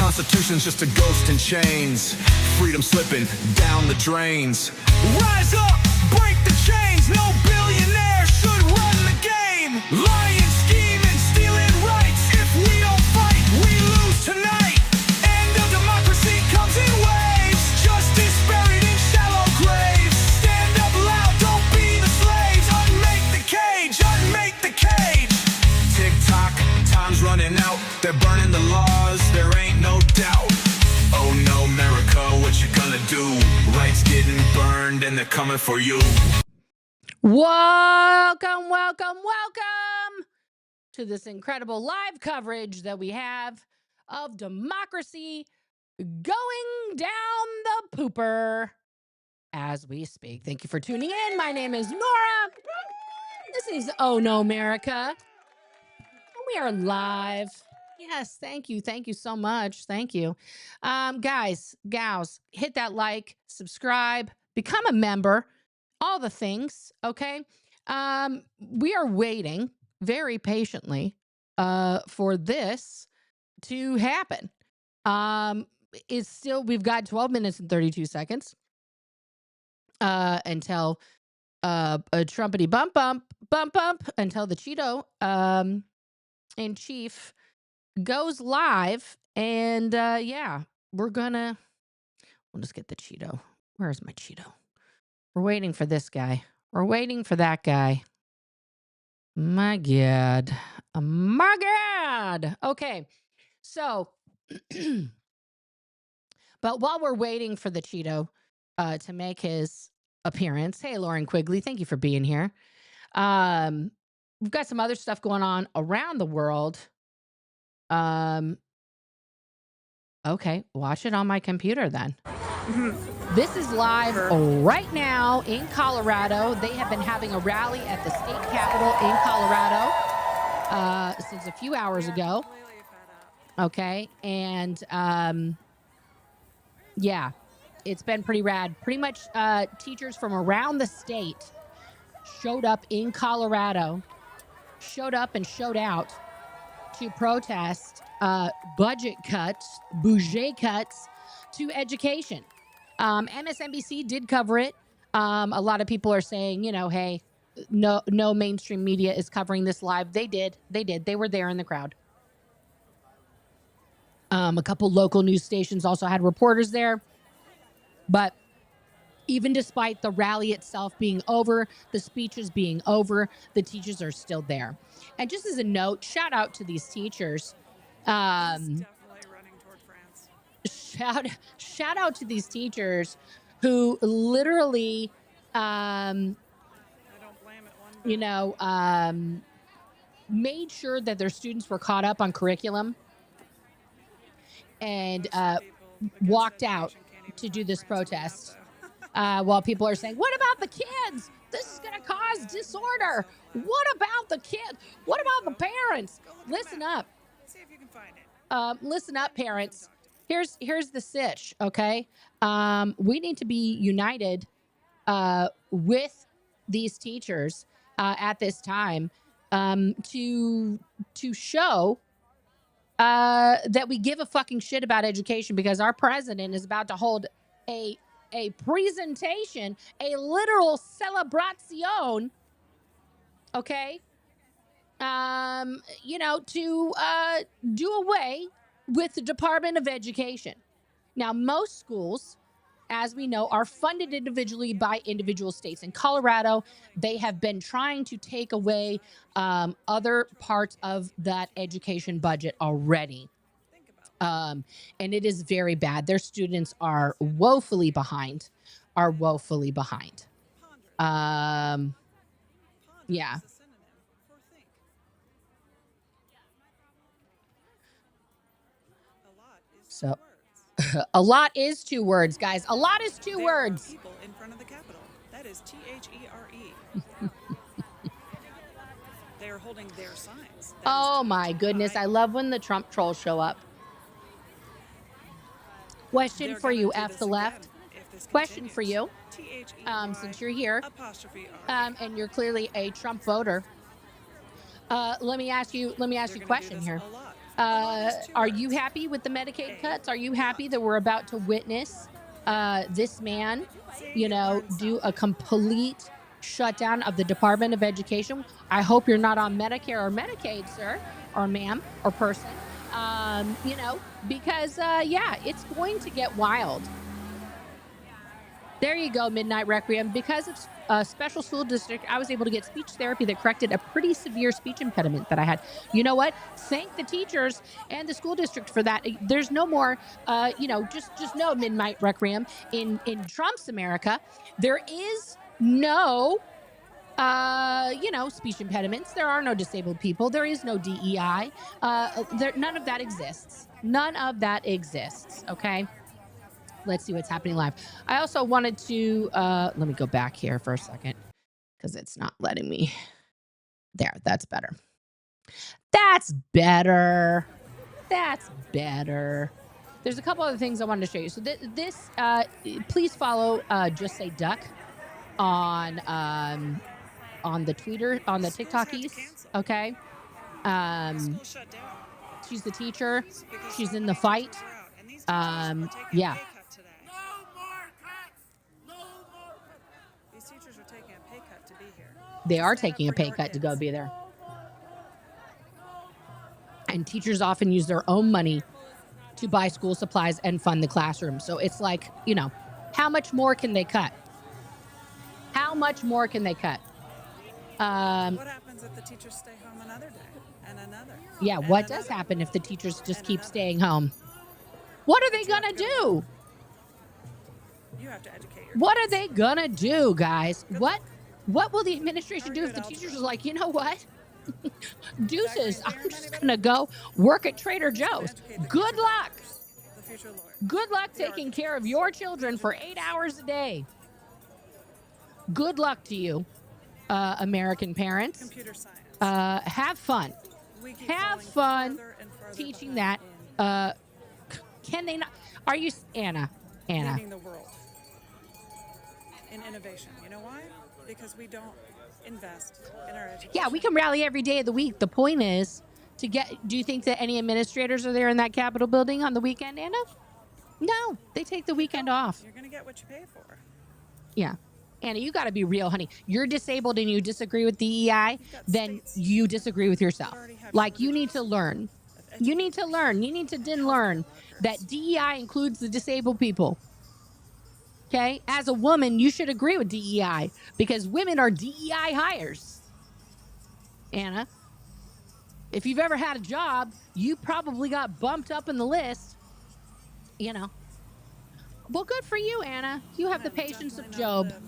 Constitution's just a ghost in chains. Freedom slipping down the drains. Rise up, break the chains. No billionaire should run the game. Lying, scheming, stealing rights. If we don't fight, we lose tonight. End of democracy comes in waves. Justice buried in shallow graves. Stand up loud, don't be the slaves. Unmake the cage, unmake the cage. Tick-tock, time's running out. They're burning the laws, there ain't no doubt. Oh no, MERICA, what you gonna do? Rights getting burned and they're coming for you. Welcome, welcome, welcome to this incredible live coverage that we have of democracy going down the pooper as we speak. Thank you for tuning in. My name is Nora. This is Oh No America. We are live. Yes, thank you. Thank you so much. Thank you. Guys, gals, hit that like, subscribe, become a member, all the things, okay? We are waiting very patiently for this to happen. It's still, we've got 12 minutes and 32 seconds until a trumpety bump, until the Cheeto in chief goes live. And yeah, we'll just get the Cheeto. Where's my Cheeto? We're waiting for this guy. We're waiting for that guy. My God. My God. Okay. So, but while we're waiting for the Cheeto to make his appearance, hey, Lauren Quigley, thank you for being here. We've got some other stuff going on around the world. Okay, watch it on my computer then. This is live right now in Colorado. They have been having a rally at the state capitol in Colorado since a few hours ago. Okay, and yeah, it's been pretty rad. Pretty much teachers from around the state showed up in Colorado, showed up and showed out to protest budget cuts to education. MSNBC did cover it. A lot of people are saying, you know, hey, no mainstream media is covering this live. They did. They were there in the crowd. A couple local news stations also had reporters there. But even despite the rally itself being over, the speeches being over, the teachers are still there. And just as a note, shout out to these teachers. Definitely running toward France. Shout out to these teachers who literally, I don't blame it one bit. Made sure that their students were caught up on curriculum and walked out to do this protest. While people are saying, what about the kids? This is going to cause disorder. What about the kids? What about the parents? Listen up. See if you can find it. Listen up, parents. Here's the sitch, okay? We need to be united with these teachers at this time to show that we give a fucking shit about education, because our president is about to hold a presentation, a literal celebration, okay, to do away with the Department of Education. Now, most schools, as we know, are funded individually by individual states. In Colorado, they have been trying to take away other parts of that education budget already. And it is very bad. Their students are woefully behind. Yeah. So a lot is 2 words, guys. A lot is 2 words. People in front of the Capitol. That is THERE. They are holding their signs. Oh my goodness. I love when the Trump trolls show up. Question for you, F the left. Question for you, since you're here, and you're clearly a Trump voter. Let me ask you a question here. Are you happy with the Medicaid cuts? Are you happy that we're about to witness this man, do a complete shutdown of the Department of Education? I hope you're not on Medicare or Medicaid, sir, or ma'am, or person. Because yeah, it's going to get wild. There you go, Midnight Requiem. Because of a special school district, I was able to get speech therapy that corrected a pretty severe speech impediment that I had. You know what? Thank the teachers and the school district for that. There's no more, just know, Midnight Requiem, in Trump's America, there is no speech impediments. There are no disabled people. There is no DEI. None of that exists. None of that exists. Okay. Let's see what's happening live. I also wanted to, let me go back here for a second because it's not letting me. There, that's better. That's better. That's better. There's a couple other things I wanted to show you. So this, please follow Just Say Duck on the Twitter, on the TikTokies. Okay. She's the teacher. She's in the fight. Yeah. These teachers are taking a pay cut to be here. They are taking a pay cut to go be there. And teachers often use their own money to buy school supplies and fund the classroom. So it's like, how much more can they cut? How much more can they cut? What happens if the teachers stay home another day and another? Yeah, and what another, does happen if the teachers just keep another. staying home? What are they going to do? You have to educate your What are kids. they going to do, guys? Good What luck. will the administration do if the Algebra. teachers are like, you know what? Deuces, Zachary, I'm just going to go work at Trader Who's gonna Joe's. educate the Good future luck. doctors, the future lawyer. Good luck The taking architects, care of your children for 8 hours a day. Good luck to you, American parents. Computer science. Have fun. We keep Have falling fun further and further teaching behind that. Can they not? Are you, Anna? in leading the world in innovation. You know why? Because we don't invest in our education. Yeah, we can rally every day of the week. The point is to get. Do you think that any administrators are there in that Capitol building on the weekend, Anna? No, they take the weekend off. You're going to get what you pay for. Yeah. Anna, you got to be real, honey. You're disabled and you disagree with DEI, then states you disagree with yourself. already have Like, you need to learn. of You need to learn. You need to learn that DEI includes the disabled people. Okay? As a woman, you should agree with DEI because women are DEI hires. Anna, if you've ever had a job, you probably got bumped up in the list. Well, good for you, Anna. You have the I will patience of definitely not Job. live.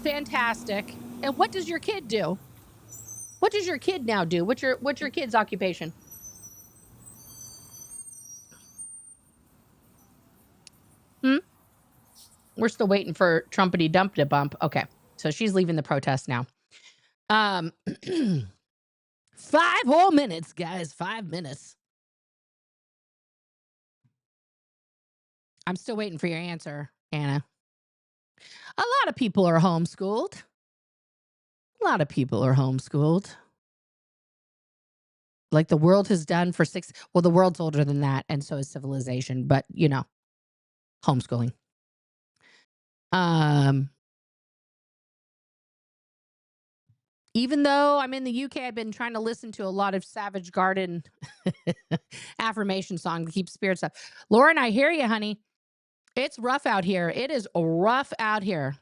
Fantastic. And what does your kid do? What does your kid now do? What's your kid's occupation? We're still waiting for Trumpity Dumpty Bump. Okay. So she's leaving the protest now. 5 whole minutes, guys. 5 minutes. I'm still waiting for your answer, Anna. A lot of people are homeschooled. Like the world has done for the world's older than that, and so is civilization, but homeschooling. Even though I'm in the UK, I've been trying to listen to a lot of Savage Garden affirmation song to keep spirits up. Lauren, I hear you, honey. It's rough out here. It is rough out here.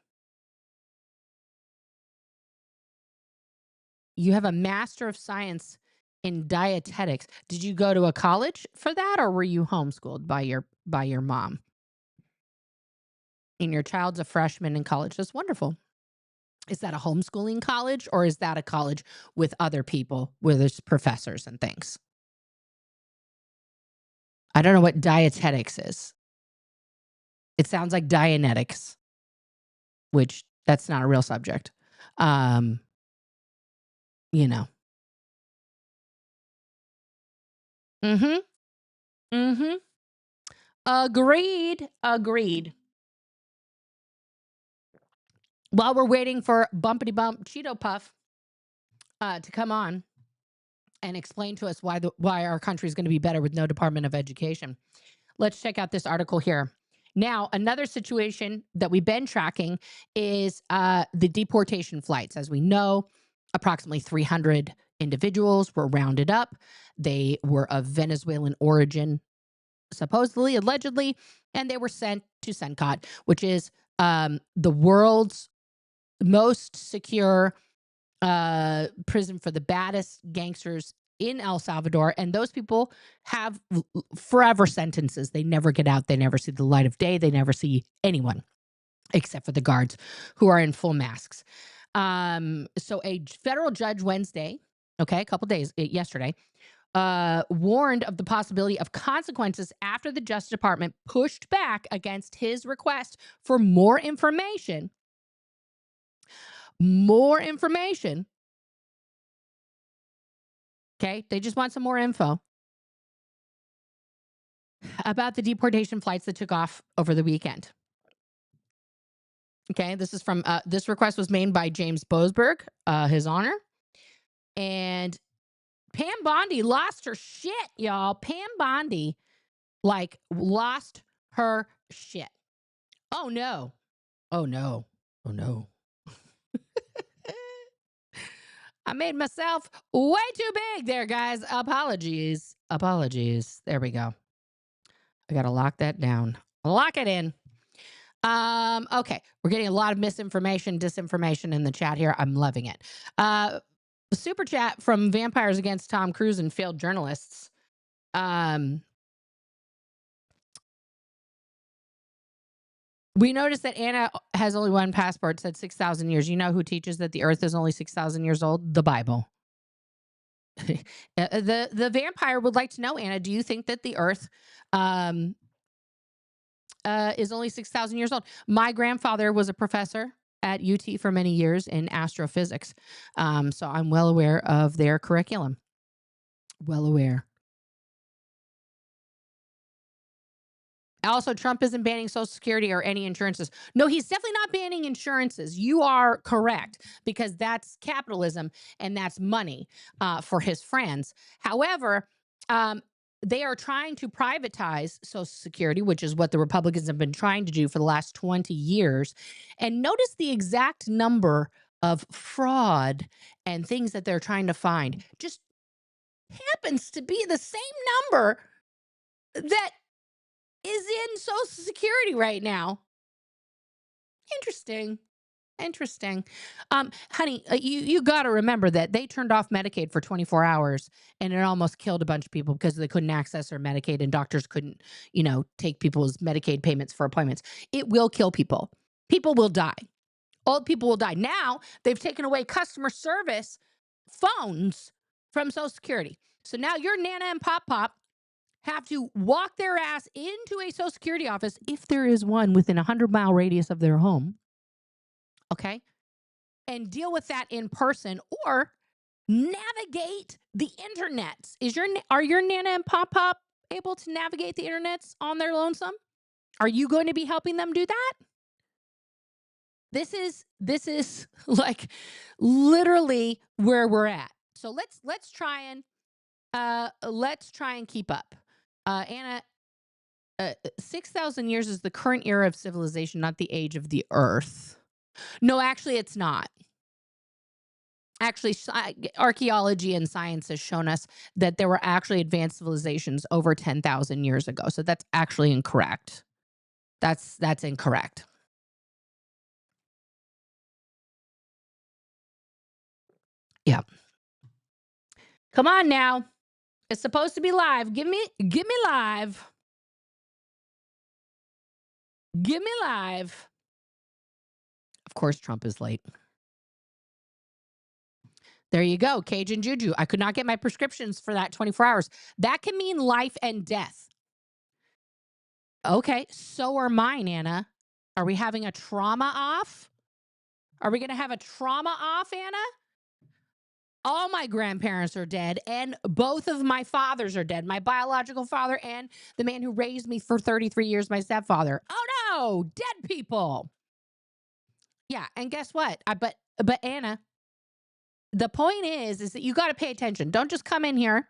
You have a Master of Science in dietetics. Did you go to a college for that, or were you homeschooled by your mom? And your child's a freshman in college. That's wonderful. Is that a homeschooling college, or is that a college with other people, where there's professors and things? I don't know what dietetics is. It sounds like Dianetics, which that's not a real subject. Mm-hmm. Agreed. While we're waiting for Bumpity Bump Cheeto Puff to come on and explain to us why our country is going to be better with no Department of Education. Let's check out this article here. Now, another situation that we've been tracking is the deportation flights. As we know, approximately 300 individuals were rounded up. They were of Venezuelan origin, supposedly, allegedly, and they were sent to Sencot, which is the world's most secure prison for the baddest gangsters in El Salvador. And those people have forever sentences. They never get out. They never see the light of day. They never see anyone except for the guards who are in full masks. So a federal judge Wednesday, a couple days, yesterday, warned of the possibility of consequences after the Justice Department pushed back against his request for more information. Okay, they just want some more info about the deportation flights that took off over the weekend. Okay, this is from this request was made by James Boasberg, his honor, and Pam Bondi lost her shit, y'all. Pam Bondi, lost her shit. Oh no! Oh no! Oh no! I made myself way too big there, guys. Apologies. There we go. I gotta lock that down. Lock it in. Okay. We're getting a lot of misinformation, disinformation in the chat here. I'm loving it. Super chat from Vampires Against Tom Cruise and Failed Journalists. We noticed that Anna has only one passport, said 6,000 years. You know who teaches that the earth is only 6,000 years old? The Bible. The vampire would like to know, Anna, do you think that the earth is only 6,000 years old? My grandfather was a professor at UT for many years in astrophysics. So I'm well aware of their curriculum. Well aware. Also, Trump isn't banning Social Security or any insurances. No, he's definitely not banning insurances. You are correct, because that's capitalism and that's money for his friends. However, they are trying to privatize Social Security, which is what the Republicans have been trying to do for the last 20 years. And notice the exact number of fraud and things that they're trying to find just happens to be the same number that is in Social Security right now. Interesting. Honey, you got to remember that they turned off Medicaid for 24 hours and it almost killed a bunch of people because they couldn't access their Medicaid and doctors couldn't, take people's Medicaid payments for appointments. It will kill people. People will die. Old people will die. Now they've taken away customer service phones from Social Security. So now your Nana and Pop have to walk their ass into a Social Security office, if there is one within a 100-mile radius of their home, okay, and deal with that in person or navigate the internets. Are your Nana and Pop able to navigate the internets on their lonesome? Are you going to be helping them do that? This is like literally where we're at. So let's try and keep up. Anna, 6,000 years is the current era of civilization, not the age of the earth. No, actually, it's not. Actually, archaeology and science has shown us that there were actually advanced civilizations over 10,000 years ago. So that's actually incorrect. That's incorrect. Yeah. Come on now. It's supposed to be live. Give me live. Give me live. Of course, Trump is late. There you go. Cajun Juju. I could not get my prescriptions for that 24 hours. That can mean life and death. Okay. So are mine, Anna. Are we having a trauma off? Are we going to have a trauma off, Anna? All my grandparents are dead, and both of my fathers are dead. My biological father and the man who raised me for 33 years, my stepfather. Oh no, dead people. Yeah, and guess what? But Anna, the point is that you got to pay attention. Don't just come in here,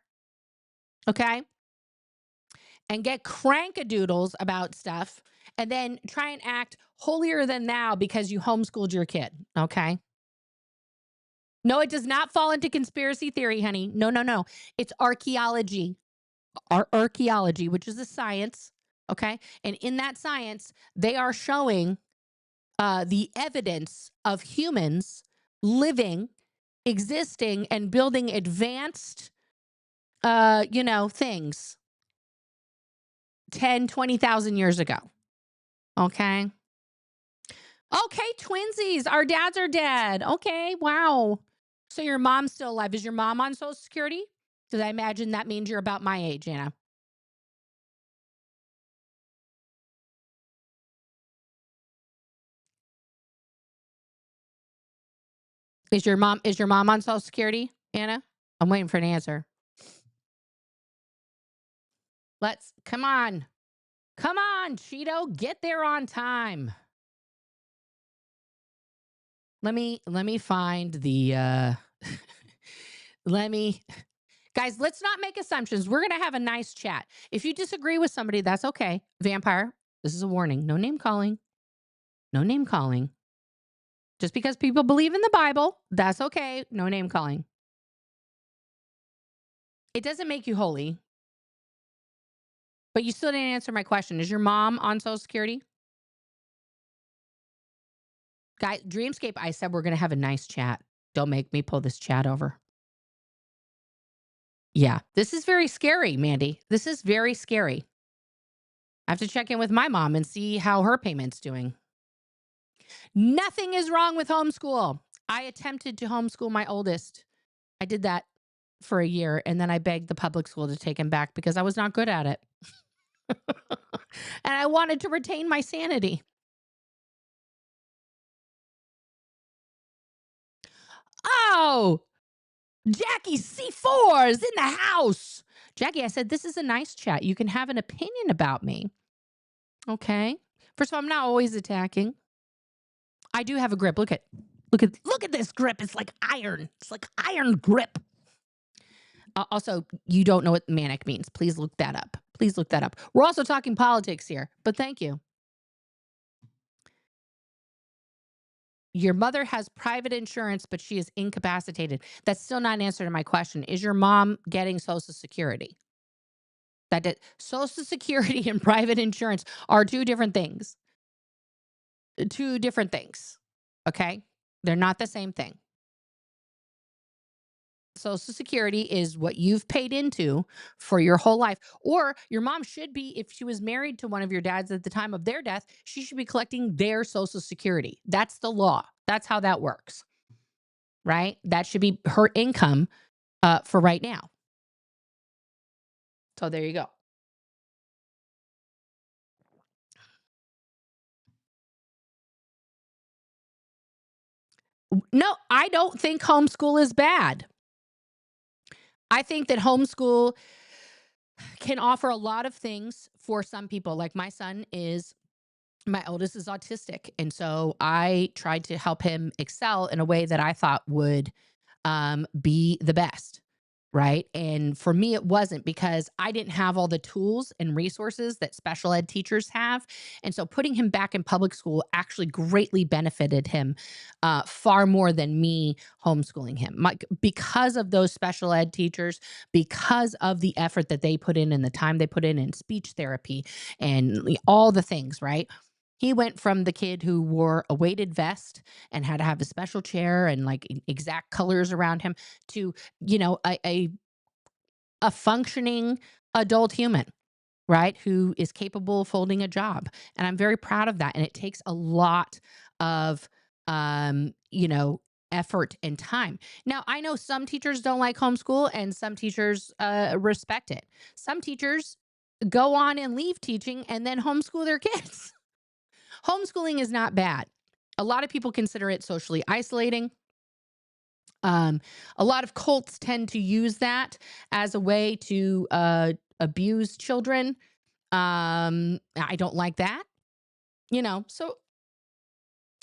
okay, and get crankadoodles about stuff and then try and act holier than thou because you homeschooled your kid, okay? No, it does not fall into conspiracy theory, honey. No, no, no. It's archaeology. Archaeology, which is a science, okay? And in that science, they are showing the evidence of humans living, existing, and building advanced, things 10, 20,000 years ago. Okay. Okay, twinsies. Our dads are dead. Okay, wow. So your mom's still alive. Is your mom on Social Security? Because I imagine that means you're about my age, Anna. Is your mom on Social Security, Anna? I'm waiting for an answer. Come on. Come on, Cheeto, get there on time. Let me find the guys, let's not make assumptions. We're going to have a nice chat. If you disagree with somebody, that's okay. Vampire, this is a warning. No name calling. No name calling. Just because people believe in the Bible, that's okay. No name calling. It doesn't make you holy. But you still didn't answer my question. Is your mom on Social Security? Guy, Dreamscape, I said we're going to have a nice chat. Don't make me pull this chat over. Yeah, this is very scary, Mandy. This is very scary. I have to check in with my mom and see how her payment's doing. Nothing is wrong with homeschool. I attempted to homeschool my oldest. I did that for a year, and then I begged the public school to take him back because I was not good at it. And I wanted to retain my sanity. Oh, Jackie C4 is in the house. Jackie, I said, this is a nice chat. You can have an opinion about me. Okay. First of all, I'm not always attacking. I do have a grip. Look at this grip. It's like iron. It's like iron grip. Also, you don't know what manic means. Please look that up. Please look that up. We're also talking politics here, but thank you. Your mother has private insurance, but she is incapacitated. That's still not an answer to my question. Is your mom getting Social Security? Social Security and private insurance are two different things. Two different things. Okay? They're not the same thing. Social Security is what you've paid into for your whole life. Or your mom should be, if she was married to one of your dads at the time of their death, she should be collecting their Social Security. That's the law. That's how that works. Right? That should be her income for right now. So there you go. No, I don't think homeschool is bad. I think that homeschool can offer a lot of things for some people. Like my oldest is autistic. And so I tried to help him excel in a way that I thought would be the best. Right. And for me, it wasn't, because I didn't have all the tools and resources that special ed teachers have. And so putting him back in public school actually greatly benefited him far more than me homeschooling him. Because of those special ed teachers, because of the effort that they put in and the time they put in speech therapy and all the things, right? He went from the kid who wore a weighted vest and had to have a special chair and like exact colors around him to, a functioning adult human, right? Who is capable of holding a job. And I'm very proud of that. And it takes a lot of, effort and time. Now, I know some teachers don't like homeschool and some teachers respect it. Some teachers go on and leave teaching and then homeschool their kids. Homeschooling is not bad. A lot of people consider it socially isolating. A lot of cults tend to use that as a way to abuse children. I don't like that. So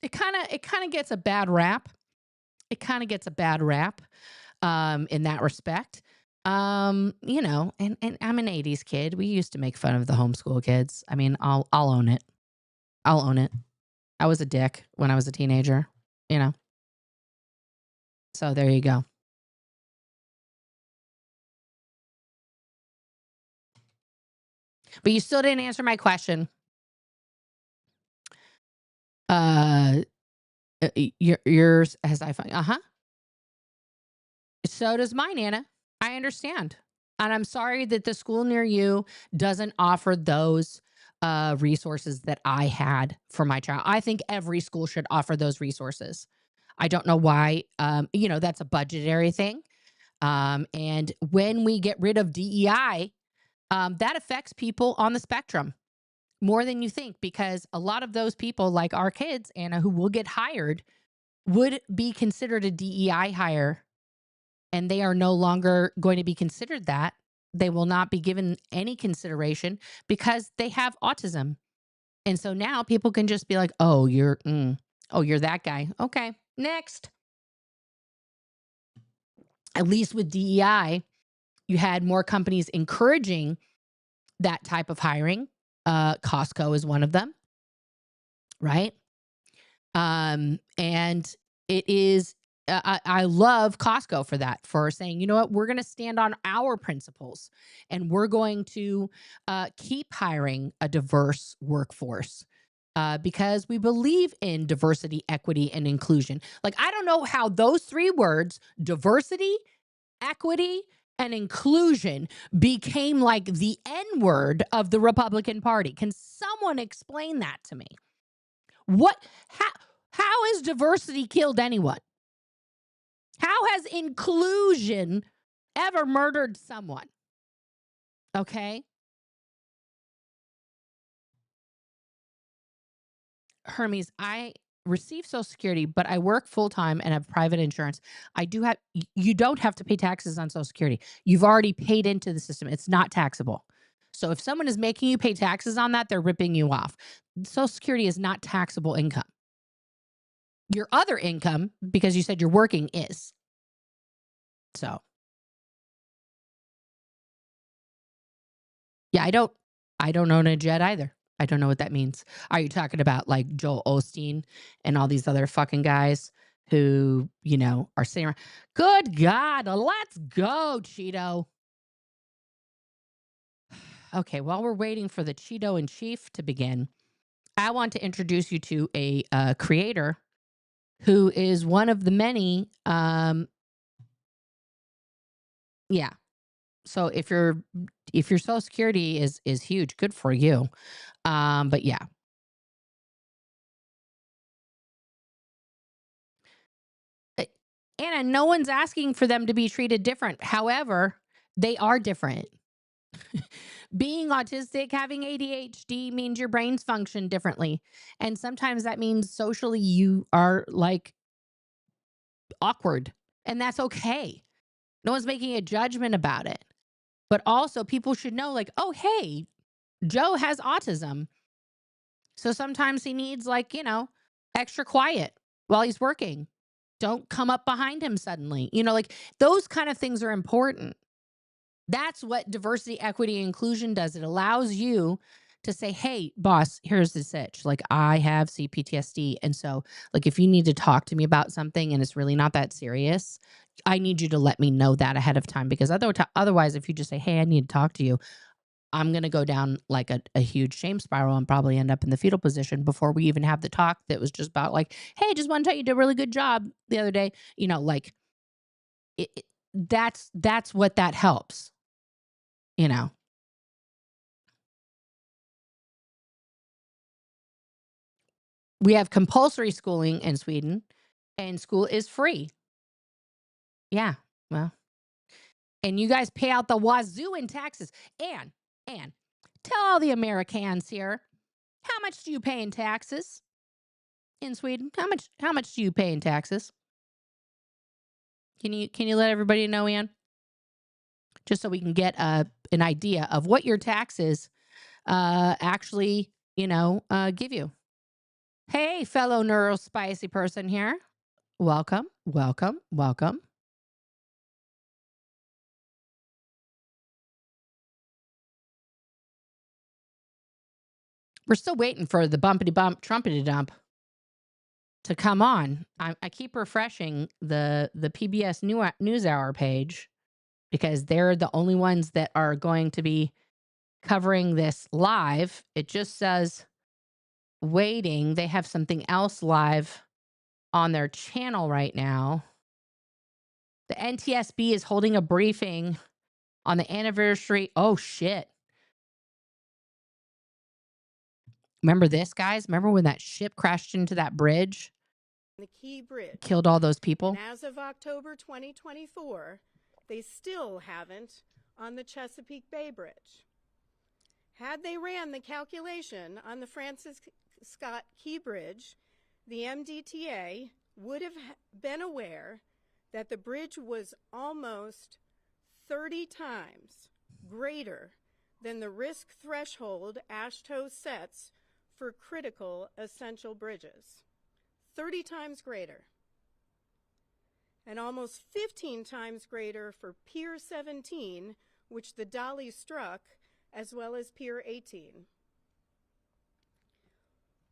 it kind of gets a bad rap. it kind of gets a bad rap in that respect. You know, and I'm an 80s kid. We used to make fun of the homeschool kids. I mean, I'll own it. I'll own it. I was a dick when I was a teenager, you know. So there you go. But you still didn't answer my question. Yours has iPhone. So does mine, Anna. I understand. And I'm sorry that the school near you doesn't offer those resources that I had for my child. I think every school should offer those resources. I don't know why. You know, that's a budgetary thing. And when we get rid of DEI, that affects people on the spectrum more than you think, because a lot of those people, like our kids, Anna, who will get hired, would be considered a DEI hire, and they are no longer going to be considered that. They will not be given any consideration because they have autism. And so now people can just be like, oh, you're that guy. Okay, next. At least with DEI, you had more companies encouraging that type of hiring. Costco is one of them, right? And it is, I love Costco for that, for saying, you know what, we're going to stand on our principles and we're going to keep hiring a diverse workforce because we believe in diversity, equity, and inclusion. Like, I don't know how those three words, diversity, equity, and inclusion, became like the N word of the Republican Party. Can someone explain that to me? How has diversity killed anyone? How has inclusion ever murdered someone? Okay. Hermes, I receive Social Security, but I work full time and have private insurance. You don't have to pay taxes on Social Security. You've already paid into the system. It's not taxable. So if someone is making you pay taxes on that, they're ripping you off. Social Security is not taxable income. Your other income, because you said you're working, is. So, yeah, I don't own a jet either. I don't know what that means. Are you talking about like Joel Osteen and all these other fucking guys who, you know, are sitting around? Good God, let's go, Cheeto. Okay, while we're waiting for the Cheeto in Chief to begin, I want to introduce you to a creator who is one of the many. Yeah. So if your Social Security is huge, good for you. But yeah. Anna, no one's asking for them to be treated different. However, they are different. Being autistic, having ADHD means your brains function differently. And sometimes that means socially you are like awkward. And that's okay. No one's making a judgment about it. But also, people should know, like, oh, hey, Joe has autism. So sometimes he needs, like, you know, extra quiet while he's working. Don't come up behind him suddenly. You know, like, those kind of things are important. That's what diversity, equity, and inclusion does. It allows you to say, hey, boss, here's the sitch. Like, I have CPTSD. And so, like, if you need to talk to me about something and it's really not that serious, I need you to let me know that ahead of time. Because otherwise, if you just say, hey, I need to talk to you, I'm going to go down like a huge shame spiral and probably end up in the fetal position before we even have the talk that was just about like, hey, just want to tell you, you did a really good job the other day. You know, like, that's what that helps. You know, we have compulsory schooling in Sweden, and school is free. Yeah, well, and you guys pay out the wazoo in taxes. And tell all the Americans here, how much do you pay in taxes in Sweden? How much do you pay in taxes? Can you let everybody know, Ann? Just so we can get an idea of what your taxes actually, you know, give you. Hey, fellow neurospicy person here. Welcome, welcome, welcome. We're still waiting for the bumpity bump, trumpety dump to come on. I keep refreshing the PBS NewsHour page because they're the only ones that are going to be covering this live. It just says waiting. They have something else live on their channel right now. The NTSB is holding a briefing on the anniversary. Oh, shit. Remember this, guys? Remember when that ship crashed into that bridge? The Key Bridge. Killed all those people? And as of October 2024, they still haven't on the Chesapeake Bay Bridge. Had they ran the calculation on the Francis Scott Key Bridge, the MDTA would have been aware that the bridge was almost 30 times greater than the risk threshold AASHTO sets for critical essential bridges. 30 times greater. And almost 15 times greater for Pier 17, which the Dolly struck, as well as Pier 18.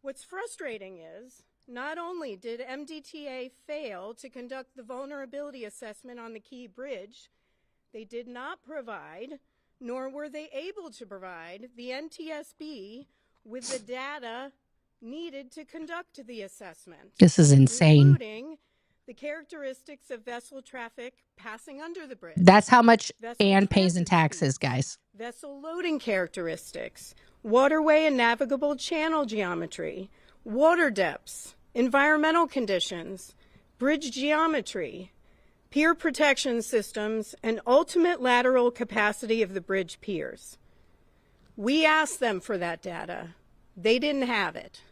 What's frustrating is, not only did MDTA fail to conduct the vulnerability assessment on the Key Bridge, they did not provide, nor were they able to provide, the NTSB with the data needed to conduct the assessment. This is insane. Including the characteristics of vessel traffic passing under the bridge. That's how much Vessel Ann pays in transit taxes, speeds, guys. Vessel loading characteristics, waterway and navigable channel geometry, water depths, environmental conditions, bridge geometry, pier protection systems, and ultimate lateral capacity of the bridge piers. We asked them for that data. They didn't have it.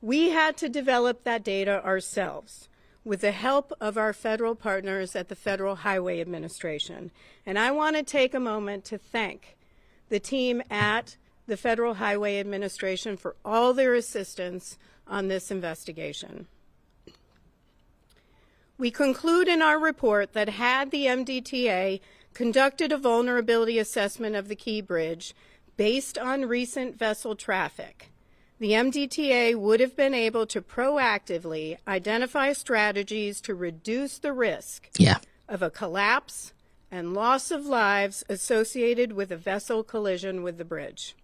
We had to develop that data ourselves with the help of our federal partners at the Federal Highway Administration. And I want to take a moment to thank the team at the Federal Highway Administration for all their assistance on this investigation. We conclude in our report that had the MDTA conducted a vulnerability assessment of the Key Bridge based on recent vessel traffic, the MDTA would have been able to proactively identify strategies to reduce the risk of a collapse and loss of lives associated with a vessel collision with the bridge.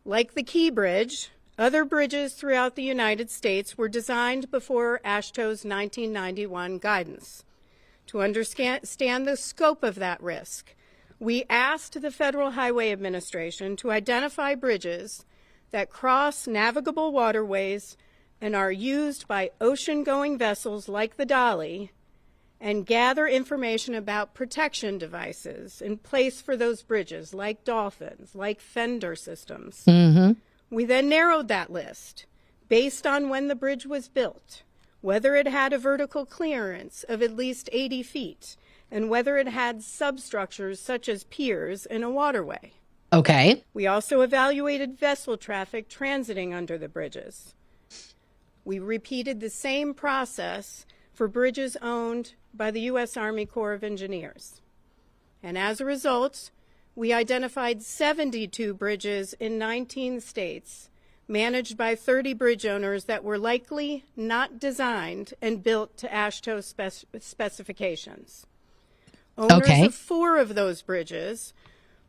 Like the Key Bridge, other bridges throughout the United States were designed before AASHTO's 1991 guidance. To understand the scope of that risk, we asked the Federal Highway Administration to identify bridges that cross navigable waterways and are used by ocean-going vessels like the Dolly, and gather information about protection devices in place for those bridges, like dolphins, like fender systems. We then narrowed that list based on when the bridge was built, whether it had a vertical clearance of at least 80 feet, and whether it had substructures such as piers in a waterway. Okay. We also evaluated vessel traffic transiting under the bridges. We repeated the same process for bridges owned by the U.S. Army Corps of Engineers. And as a result, we identified 72 bridges in 19 states, managed by 30 bridge owners that were likely not designed and built to AASHTO specifications. Owners of 4 of those bridges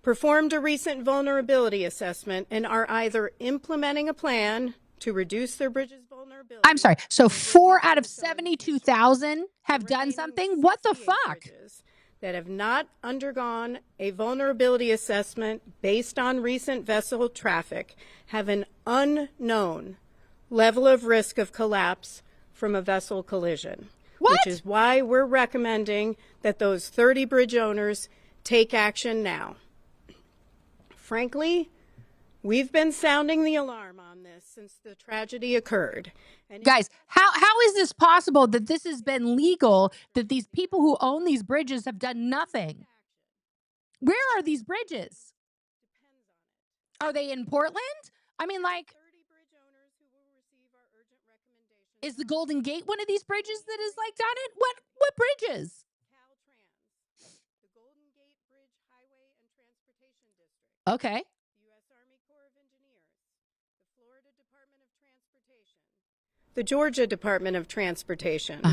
performed a recent vulnerability assessment and are either implementing a plan to reduce their bridge's vulnerability. I'm sorry. So 4 out of 72,000 have done something? What the fuck? That have not undergone a vulnerability assessment based on recent vessel traffic have an unknown level of risk of collapse from a vessel collision. What? Which is why we're recommending that those 30 bridge owners take action now. Frankly, we've been sounding the alarm on this since the tragedy occurred. And Guys, how is this possible that this has been legal, that these people who own these bridges have done nothing? Where are these bridges? Are they in Portland? I mean, like, 30 bridge owners who will receive our urgent recommendation Is the Golden Gate one of these bridges that is like on it? What bridges? Caltrans, the Golden Gate Bridge Highway and Transportation District. Okay. The U.S. Army Corps of Engineers, the Florida Department of Transportation, the Georgia Department of Transportation,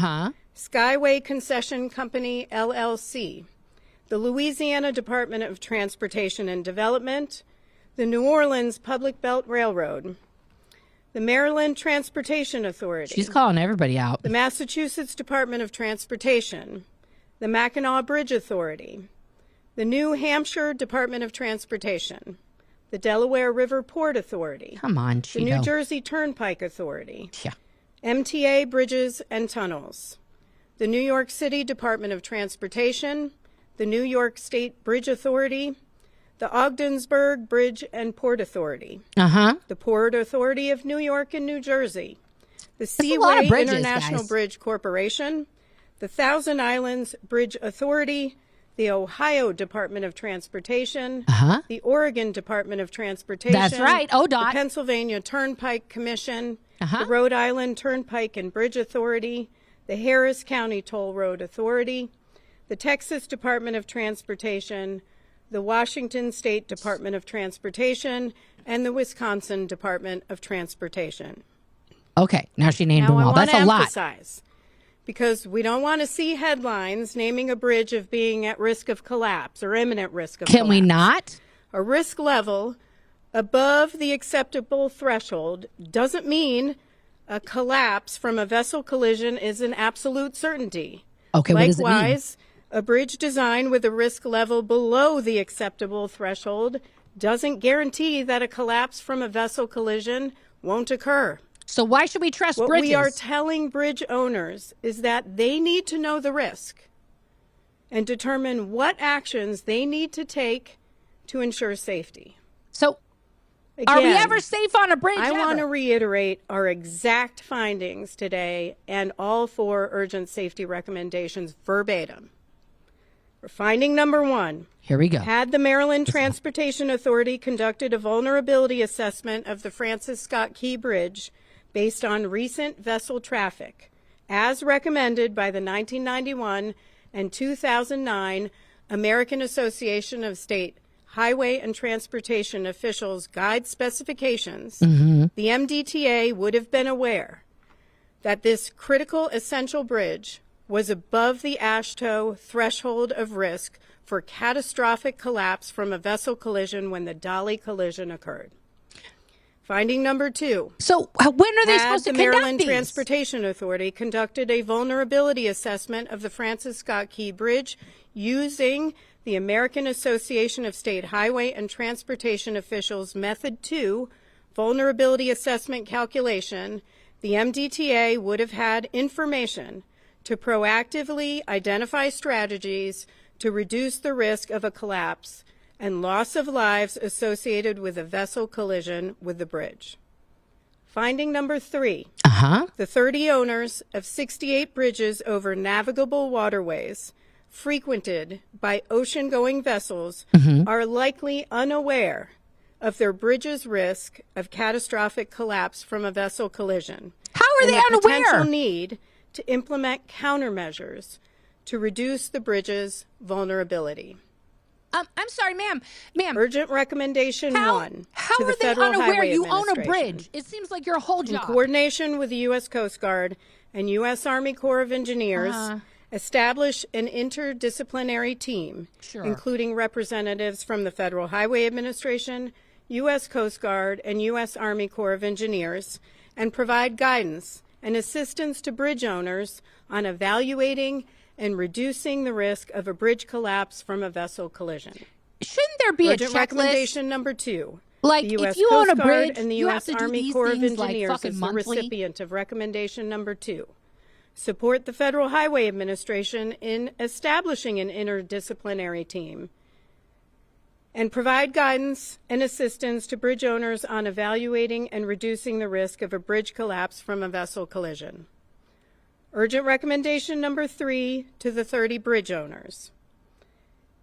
Skyway Concession Company, LLC, the Louisiana Department of Transportation and Development, the New Orleans Public Belt Railroad, the Maryland Transportation Authority. She's calling everybody out. The Massachusetts Department of Transportation, the Mackinac Bridge Authority, the New Hampshire Department of Transportation, the Delaware River Port Authority. Come on, the New Jersey Turnpike Authority. Yeah. MTA Bridges and Tunnels, the New York City Department of Transportation, the New York State Bridge Authority, the Ogdensburg Bridge and Port Authority, the Port Authority of New York and New Jersey, the Seaway International Bridge Corporation, the Thousand Islands Bridge Authority, the Ohio Department of Transportation, the Oregon Department of Transportation. That's right, ODOT. The Pennsylvania Turnpike Commission, the Rhode Island Turnpike and Bridge Authority, the Harris County Toll Road Authority, the Texas Department of Transportation, the Washington State Department of Transportation, and the Wisconsin Department of Transportation. Okay, now she named them all. That's a lot. Because we don't want to see headlines naming a bridge of being at risk of collapse or imminent risk of collapse. Can we not? A risk level above the acceptable threshold doesn't mean a collapse from a vessel collision is an absolute certainty. Okay, what does it mean? Likewise, a bridge design with a risk level below the acceptable threshold doesn't guarantee that a collapse from a vessel collision won't occur. So why should we trust bridges? What we are telling bridge owners is that they need to know the risk and determine what actions they need to take to ensure safety. So are we ever safe on a bridge? I want to reiterate our exact findings today and all 4 urgent safety recommendations verbatim. For finding number 1, here we go. Had the Maryland Transportation Authority conducted a vulnerability assessment of the Francis Scott Key Bridge based on recent vessel traffic, as recommended by the 1991 and 2009 American Association of State Highway and Transportation Officials Guide Specifications, the MDTA would have been aware that this critical essential bridge was above the AASHTO threshold of risk for catastrophic collapse from a vessel collision when the Dolly collision occurred. Finding number 2. So when are they supposed to conduct these? The Maryland Transportation Authority conducted a vulnerability assessment of the Francis Scott Key Bridge using the American Association of State Highway and Transportation Officials Method 2 vulnerability assessment calculation, the MDTA would have had information to proactively identify strategies to reduce the risk of a collapse and loss of lives associated with a vessel collision with the bridge. Finding number 3, the 30 owners of 68 bridges over navigable waterways frequented by ocean-going vessels are likely unaware of their bridge's risk of catastrophic collapse from a vessel collision. How are they unaware? The potential need to implement countermeasures to reduce the bridge's vulnerability. I'm sorry, ma'am. Urgent recommendation 1 How to the are they Federal unaware Highway you own a Administration. bridge? It seems like your whole job. In coordination with the U.S. Coast Guard and U.S. Army Corps of Engineers, establish an interdisciplinary team, including representatives from the Federal Highway Administration, U.S. Coast Guard, and U.S. Army Corps of Engineers, and provide guidance and assistance to bridge owners on evaluating and reducing the risk of a bridge collapse from a vessel collision. Shouldn't there be Urgent a checklist? Recommendation number 2. Like, the U.S. if you Coast own a bridge, Guard and the you U.S. have to do Army these Corps of things, Engineers like, is the monthly? recipient of recommendation number 2. Support the Federal Highway Administration in establishing an interdisciplinary team and provide guidance and assistance to bridge owners on evaluating and reducing the risk of a bridge collapse from a vessel collision. Urgent recommendation number 3 to the 30 bridge owners.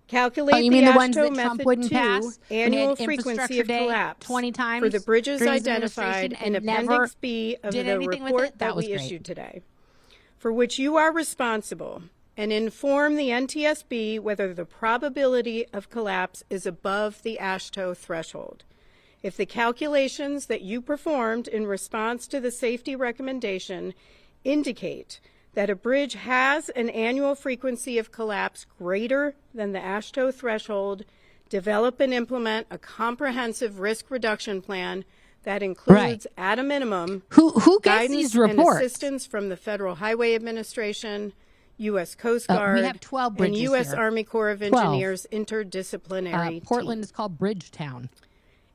Calculate you mean the the ones AASHTO that Trump Method wouldn't 2 pass when he had annual frequency Infrastructure of Day collapse 20 times for the bridges during his identified administration in and never Appendix B of did the anything with report it? That was we great. issued today, for which you are responsible, and inform the NTSB whether the probability of collapse is above the AASHTO threshold. If the calculations that you performed in response to the safety recommendation indicate that a bridge has an annual frequency of collapse greater than the AASHTO threshold, develop and implement a comprehensive risk reduction plan that includes, at a minimum, Who gets guidance these and reports? assistance from the Federal Highway Administration, U.S. Coast We Guard, have 12 and bridges U.S. here. Army Corps of 12. Engineers interdisciplinary Portland team. is called Bridgetown.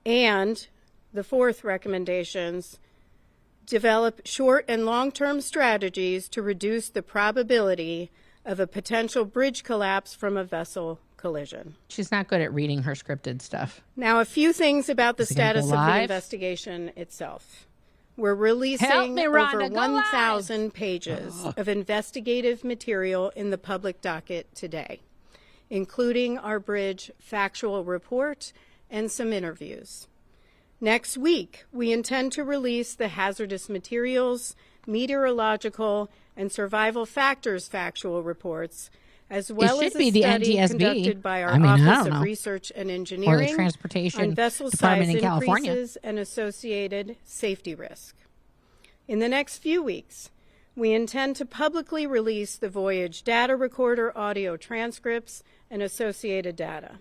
And the fourth recommendations, develop short and long-term strategies to reduce the probability of a potential bridge collapse from a vessel collision. She's not good at reading her scripted stuff. Now, a few things about the Is it gonna go status of the live? investigation itself. We're releasing Help me, Rhonda, over go 1,000 pages of investigative material in the public docket today, including our bridge factual report and some interviews. Next week, we intend to release the hazardous materials, meteorological, and survival factors factual reports, as well as should be a the study NTSB. conducted by our I mean, I Office don't of know. Research and Or the Engineering Transportation on vessel Department size in California. increases and associated safety risk. In the next few weeks, we intend to publicly release the voyage data recorder audio transcripts and associated data.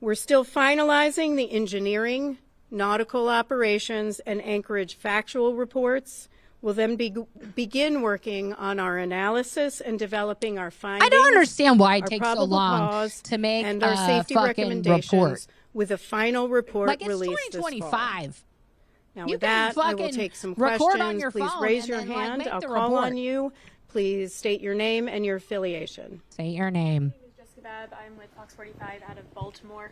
We're still finalizing the engineering, nautical operations, and anchorage factual reports. We'll then begin working on our analysis and developing our findings. I don't understand why it our takes so probable long cause, to make and our a safety fucking recommendations report. with a final report Like, it's released this fall. 2025. Now, You with can that, I will fucking take some record questions. on your Please phone raise and your then, like, hand. make I'll the call report. on you. Please state your name and your affiliation. Say your name. I'm with Fox 45 out of Baltimore.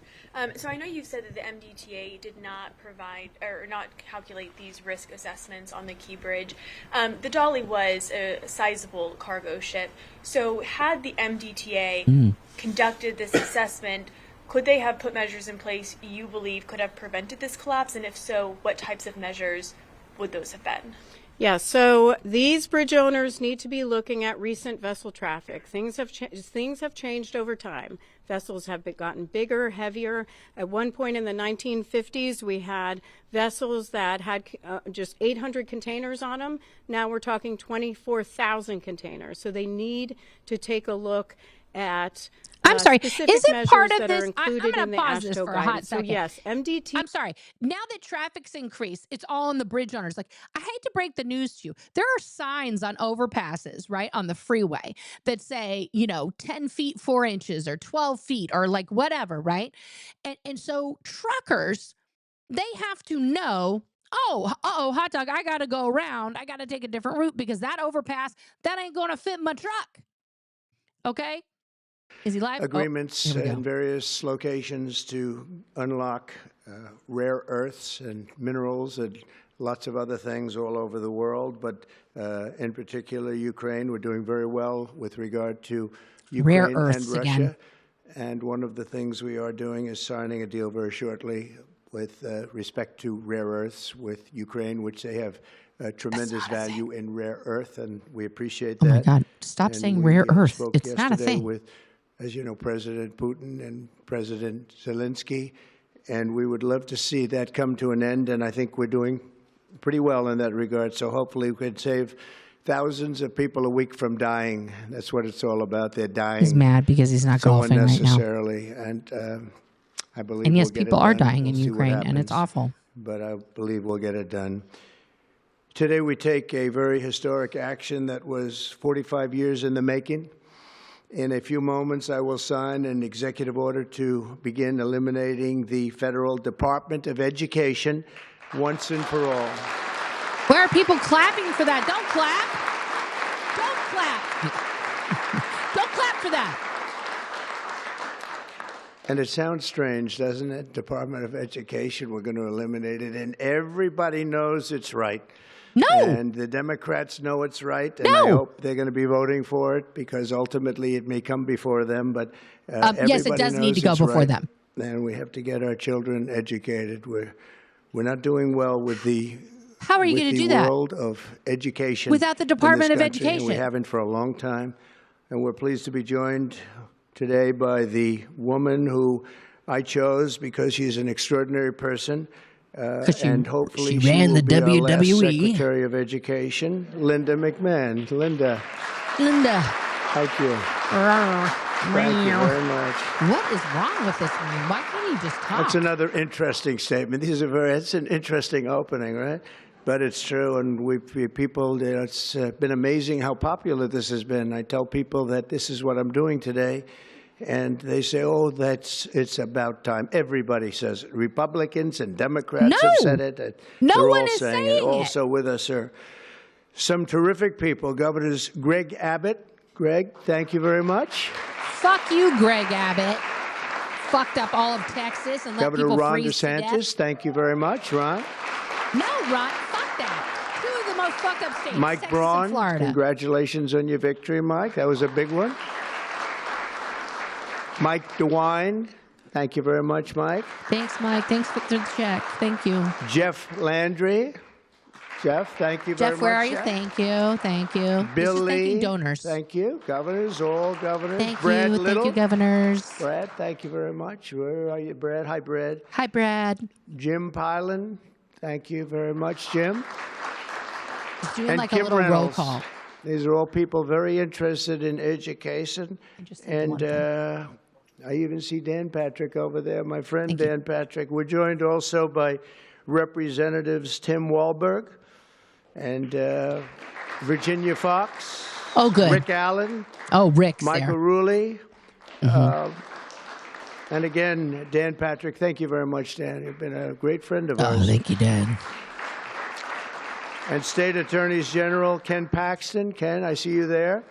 So I know you've said that the MDTA did not provide or not calculate these risk assessments on the Key Bridge. The Dolly was a sizable cargo ship. So had the MDTA conducted this assessment, could they have put measures in place you believe could have prevented this collapse? And if so, what types of measures would those have been? Yeah, so these bridge owners need to be looking at recent vessel traffic. Things have changed over time. Vessels have gotten bigger, heavier. At one point in the 1950s, we had vessels that had just 800 containers on them. Now we're talking 24,000 containers. So they need to take a look at I'm sorry. specific Is it measures part of that this? are included I'm in going the to pause this AASHTO for a hot guidance. So second. yes, MDT. I'm sorry. Now that traffic's increased, it's all on the bridge owners. Like, I hate to break the news to you. There are signs on overpasses, right, on the freeway that say, 10 feet, 4 inches or 12 feet or like whatever, right? And so truckers, they have to know, hot dog, I got to go around. I got to take a different route because that overpass, that ain't going to fit my truck. Okay? Is he live? Agreements here we go. in various locations to unlock rare earths and minerals and lots of other things all over the world. But in particular, Ukraine, we're doing very well with regard to Rare Ukraine and earths Russia. again. And one of the things we are doing is signing a deal very shortly with respect to rare earths with Ukraine, which they have tremendous value in rare earth, and we appreciate that. Oh my God. Stop And saying we, rare earth. spoke It's not a yesterday thing. with, as you know, President Putin and President Zelensky, and we would love to see that come to an end, and I think we're doing pretty well in that regard. So hopefully we could save thousands of people a week from dying. That's what it's all about. They're dying. He's mad because he's not so golfing right now. unnecessarily, and I believe And yes, we'll get people it are done. dying in We'll see what Ukraine, and it's happens. awful. But I believe we'll get it done. Today we take a very historic action that was 45 years in the making. In a few moments, I will sign an executive order to begin eliminating the Federal Department of Education once and for all. Where are people clapping for that? Don't clap. Don't clap. Don't clap for that. And it sounds strange, doesn't it? Department of Education, we're going to eliminate it, and everybody knows it's right. No. And the Democrats know it's right, and I hope they're going to be voting for it because ultimately it may come before them. But yes, it does need to go before them. And we have to get our children educated. We're not doing well with the How are you going to do that? world of education Without the Department of Education. We haven't for a long time, and we're pleased to be joined today by the woman who I chose because she's an extraordinary person. And hopefully she ran will the be our last WWE. Secretary of Education, Linda McMahon. Linda, thank you. Thank you very much. What is wrong with this man? Why can't he just talk? That's another interesting statement. It's an interesting opening, right? But it's true, and people. It's been amazing how popular this has been. I tell people that this is what I'm doing today, and they say, "Oh, it's about time." Everybody says it. Republicans and Democrats have said it. No one all is saying it. it. Also with us are some terrific people. Governors Greg Abbott. Greg, thank you very much. Fuck you, Greg Abbott. Fucked up all of Texas and let Governor people Ron freeze to DeSantis, death. thank you very much. Ron. No, Ron, fuck that. Two of the most fucked up states, Mike Texas Braun, and Florida. congratulations on your victory, Mike. That was a big one. Mike DeWine, thank you very much, Mike. Thanks, Mike. Thanks for the check. Thank you. Jeff Landry. Jeff, thank you very much. Jeff, where are you? Jeff. Thank you. Thank you. Bill This is Lee. thanking donors. Thank you. Governors, all governors. Thank Brad you. Little. Thank you, governors. Brad, thank you very much. Where are you, Brad? Hi, Brad. Hi, Brad. Jim Pylan, thank you very much, Jim. He's doing And like Kim a little roll Reynolds. call. These are all people very interested in education. And I even see Dan Patrick over there, my friend Dan Patrick. We're joined also by Representatives Tim Walberg and Virginia Fox. Oh, good. Rick Allen. Oh, Rick's Michael there. Rulli. And again, Dan Patrick, thank you very much, Dan. You've been a great friend of ours. Oh, thank you, Dan. And State Attorneys General Ken Paxton. Ken, I see you there.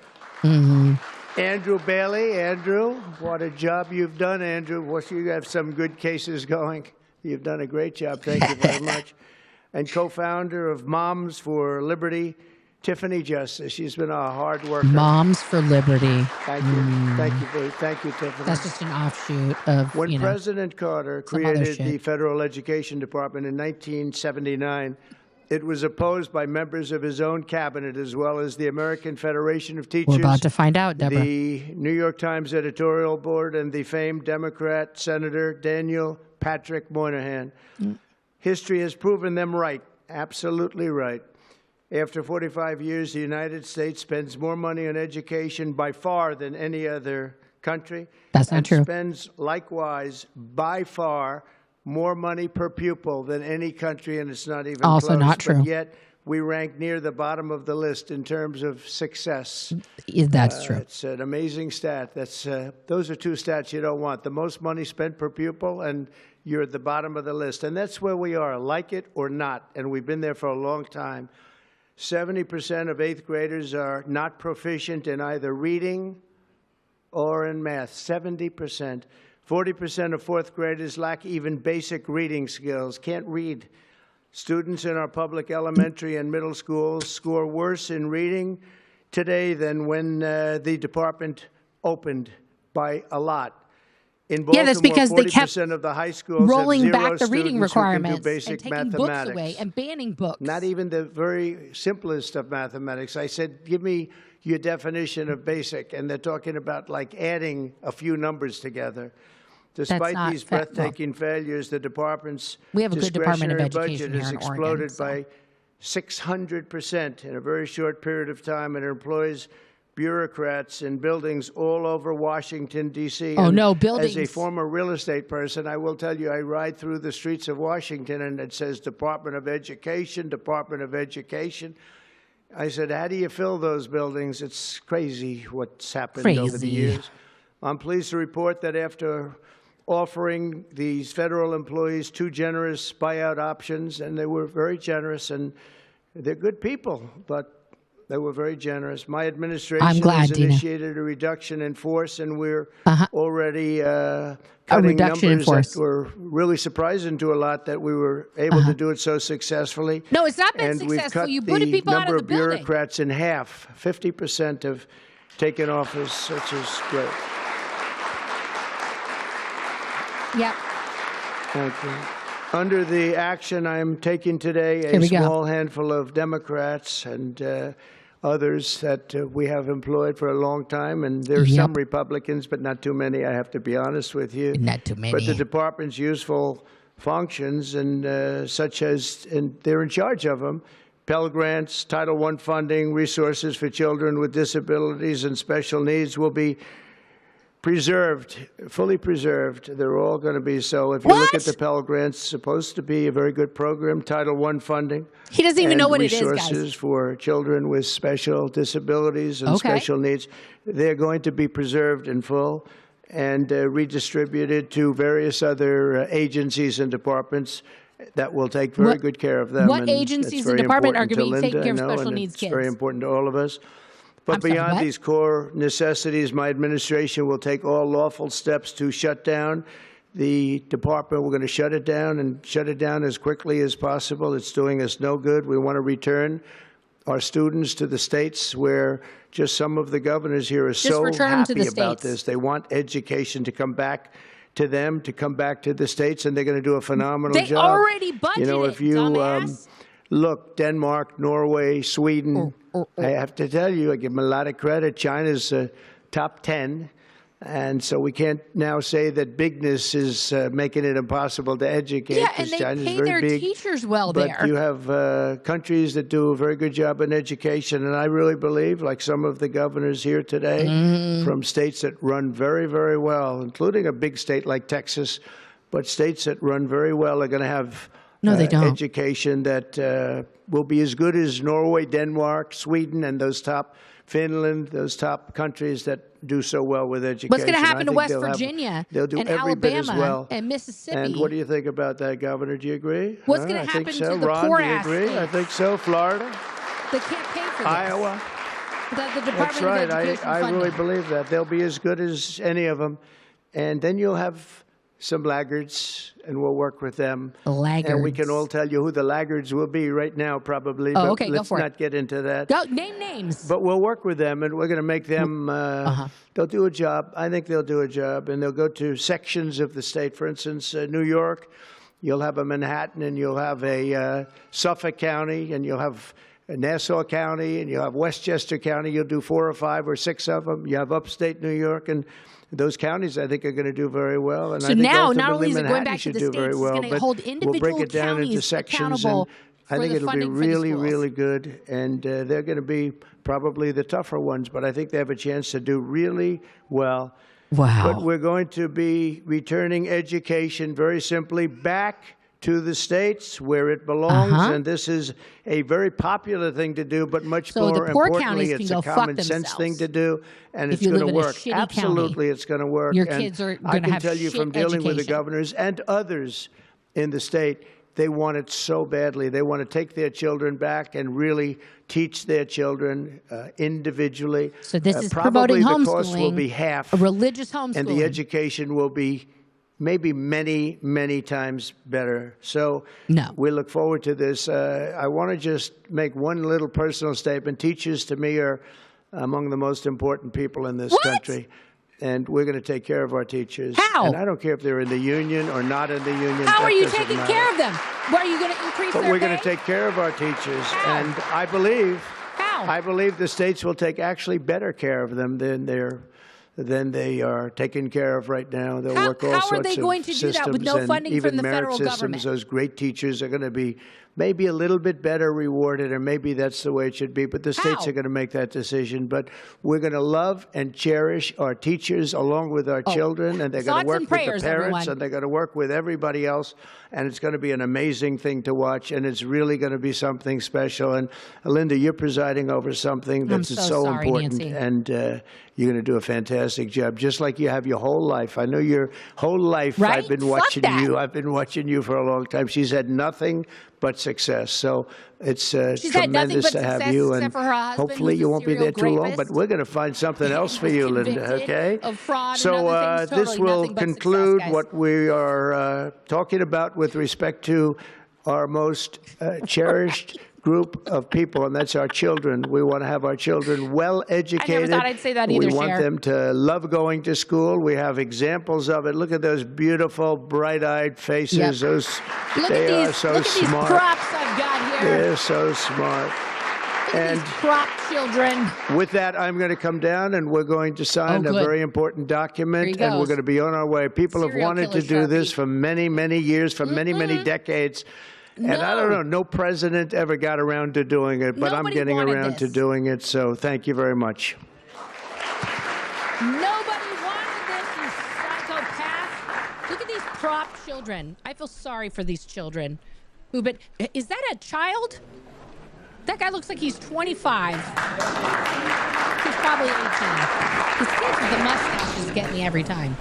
Andrew Bailey. Andrew, what a job you've done, Andrew. You have some good cases going. You've done a great job. Thank you very much. And co-founder of Moms for Liberty, Tiffany Justice. She's been a hard worker. Moms for Liberty. Thank you. Thank you, Tiffany. That's just an offshoot of, When President Carter some other created the shit. Federal Education Department in 1979, it was opposed by members of his own cabinet as well as the American Federation of Teachers. We're about to find out, Deborah. The New York Times editorial board and the famed Democrat Senator Daniel Patrick Moynihan. History has proven them right, absolutely right. After 45 years, the United States spends more money on education by far than any other country. That's not true. Spends likewise by far more money per pupil than any country, and it's not even Also close. not true. But yet we rank near the bottom of the list in terms of success. That's true. It's an amazing stat. Those are two stats you don't want. The most money spent per pupil, and you're at the bottom of the list. And that's where we are, like it or not. And we've been there for a long time. 70% of 8th graders are not proficient in either reading or in math. 70%. 40% of 4th graders lack even basic reading skills, can't read. Students in our public elementary and middle schools score worse in reading today than when the department opened by a lot. In Baltimore, that's because they kept 40% of the high schools rolling have zero back the reading students who can do requirements basic and taking mathematics. books away and banning books. Not even the very simplest of mathematics. I said, give me your definition of basic, and they're talking about like adding a few numbers together. Despite these breathtaking failures, the department's we have a good Department of discretionary Education budget has here in exploded Oregon, by 600% in a very short period of time, and it employs bureaucrats in buildings all over Washington, D.C. Oh, And no, buildings. As a former real estate person, I will tell you, I ride through the streets of Washington, and it says Department of Education, Department of Education. I said, how do you fill those buildings? It's crazy what's happened over the years. I'm pleased to report that after offering these federal employees 2 generous buyout options, and they were very generous, and they're good people, but They were very generous. My administration I'm glad, has Dina. initiated a reduction in force, and we're already A cutting reduction in numbers force. that were really surprising to a lot that we were able to do it so successfully. No, it's not been and successful. We've cut You booted the people out number of the of building. bureaucrats in half. 50% have taken office, which is great. Yep. Thank you. Under the action I'm taking today, Here a we go. small handful of Democrats and others that we have employed for a long time, and there are Yep. some Republicans, but not too many, I have to be honest with you. Not too many. But the department's useful functions, and such as, and they're in charge of them, Pell Grants, Title I funding, resources for children with disabilities and special needs will be preserved, fully preserved. They're all going to be so. If you look at the Pell Grants, it's supposed to be a very good program. Title I funding. He doesn't even know what it is, resources guys. for children with special disabilities and Okay. special needs. They're going to be preserved in full and redistributed to various other agencies and departments that will take very good care of them. What And agencies it's and very department are important going to be to taking care of Linda, I know, special and needs it's kids? very important to all of us. But I'm sorry, beyond what? these core necessities, my administration will take all lawful steps to shut down the department. We're going to shut it down and shut it down as quickly as possible. It's doing us no good. We want to return our students to the states where just some of the governors here are so return them to happy the about states. this. They want education to come back to them, to come back to the states, and they're going to do a phenomenal They job. already budgeted, You know, if you dumbass. look, Denmark, Norway, Sweden, I have to tell you, I give them a lot of credit. China's top 10. And so we can't now say that bigness is making it impossible to educate. Yeah, and 'cause they China's pay very their big. teachers well But there. you have countries that do a very good job in education. And I really believe, like some of the governors here today, Mm-hmm. from states that run very, very well, including a big state like Texas, but states that run very well are going to have No, they don't. education that will be as good as Norway, Denmark, Sweden, and those top, Finland, those top countries that do so well with education. What's going to I happen to think West they'll have- Virginia they'll do and every bit as Alabama well. and Mississippi? And what do you think about that, Governor? Do you agree? What's gonna I happen think to so. the Ron, poor do you ass agree? I states? think so. Florida, They can't pay for this. Iowa. The Department That's right. of Education I funding. really believe that. They'll be as good as any of them. And then you'll have some laggards, and we'll work with them. And we can all tell you who the laggards will be right now, probably. Oh, but okay, go let's for it. not get into that. Go, name names. But we'll work with them, and we're going to make them, they'll do a job. I think they'll do a job, and they'll go to sections of the state. For instance, New York, you'll have a Manhattan, and you'll have a Suffolk County, and you'll have Nassau County, and you'll have Westchester County. You'll do 4 or 5 or 6 of them. You have upstate New York, and those counties, I think, are going to do very well. And So I think now, ultimately not only is it going Manhattan back to should the do states, very it's well, going to but hold we'll individual break it down into counties sections, and accountable I for think the it'll be funding for the really, schools. really good, and they're going to be probably the tougher ones, but I think they have a chance to do really well. Wow. But we're going to be returning education very simply back to the states where it belongs, and this is a very popular thing to do, but much So the more poor importantly, counties can it's go a fuck common sense thing themselves. to do, and If it's you going live to in a work. shitty Absolutely, it's going to work. Your And kids are I gonna can have tell you shit from dealing with the education. governors and others in the state, they want it so badly. They want to take their children back and really teach their children individually. So this is probably promoting the cost will homeschooling, be half, a religious homeschooling. and the education will be maybe many, many times better. So No. we look forward to this. I want to just make one little personal statement. Teachers, to me, are among the most important people in this What? country. And we're going to take care of our teachers. How? And I don't care if they're in the union or not in the union. How That are you doesn't taking matter. care of them? What, are you going to increase But their we're going pay? to take care of our teachers. How? And I believe How? the states will take actually better care of them than they are taken care of right now. They'll How- work all how are sorts they of going to do that with systems no and funding even from the merit federal systems. government? Those great teachers are going to be maybe a little bit better rewarded, or maybe that's the way it should be. But the states How? are going to make that decision. But we're going to love and cherish our teachers along with our children, and they're going Thoughts to work and with prayers, the parents, everyone. and they're going to work with everybody else. And it's going to be an amazing thing to watch, and it's really going to be something special. And Linda, you're presiding over something that's so sorry, important, Nancy. and you're going to do a fantastic job, just like you have your whole life. I know your whole life. Right? I've been Fuck watching that. you. I've been watching you for a long time. She's had nothing but success. So it's She's had nothing tremendous but to have success you, except and for her husband, hopefully who's you a won't be serial there too long. But rapist. we're going to find something else for Was you, Linda. convicted Okay. of fraud So and other things. this Totally will nothing but success, conclude guys. what we are talking about with respect to our most cherished group of people, and that's our children. We want to have our children well educated. thought I'd say that either, We want Cher. them to love going to school. We have examples of it. Look at those beautiful, bright-eyed faces. Yep. Those Look they at are these, so look at these smart. props I've got here. They're so smart. Look at And these prop children. with that, I'm going to come down and we're going to sign Oh, a good. very important document, Here he and we're goes. going to be on our way. People have Serial wanted to killer do this Sharpie. for many, many years, for many, many decades. And I don't know, no president ever got around to doing it, but I'm Nobody getting wanted around to this. doing it. So thank you very much. Nobody wanted this, you psychopath. Look at these prop children. I feel sorry for these children. But is that a child? That guy looks like he's 25. He's probably 18. These kids with the mustaches get me every time.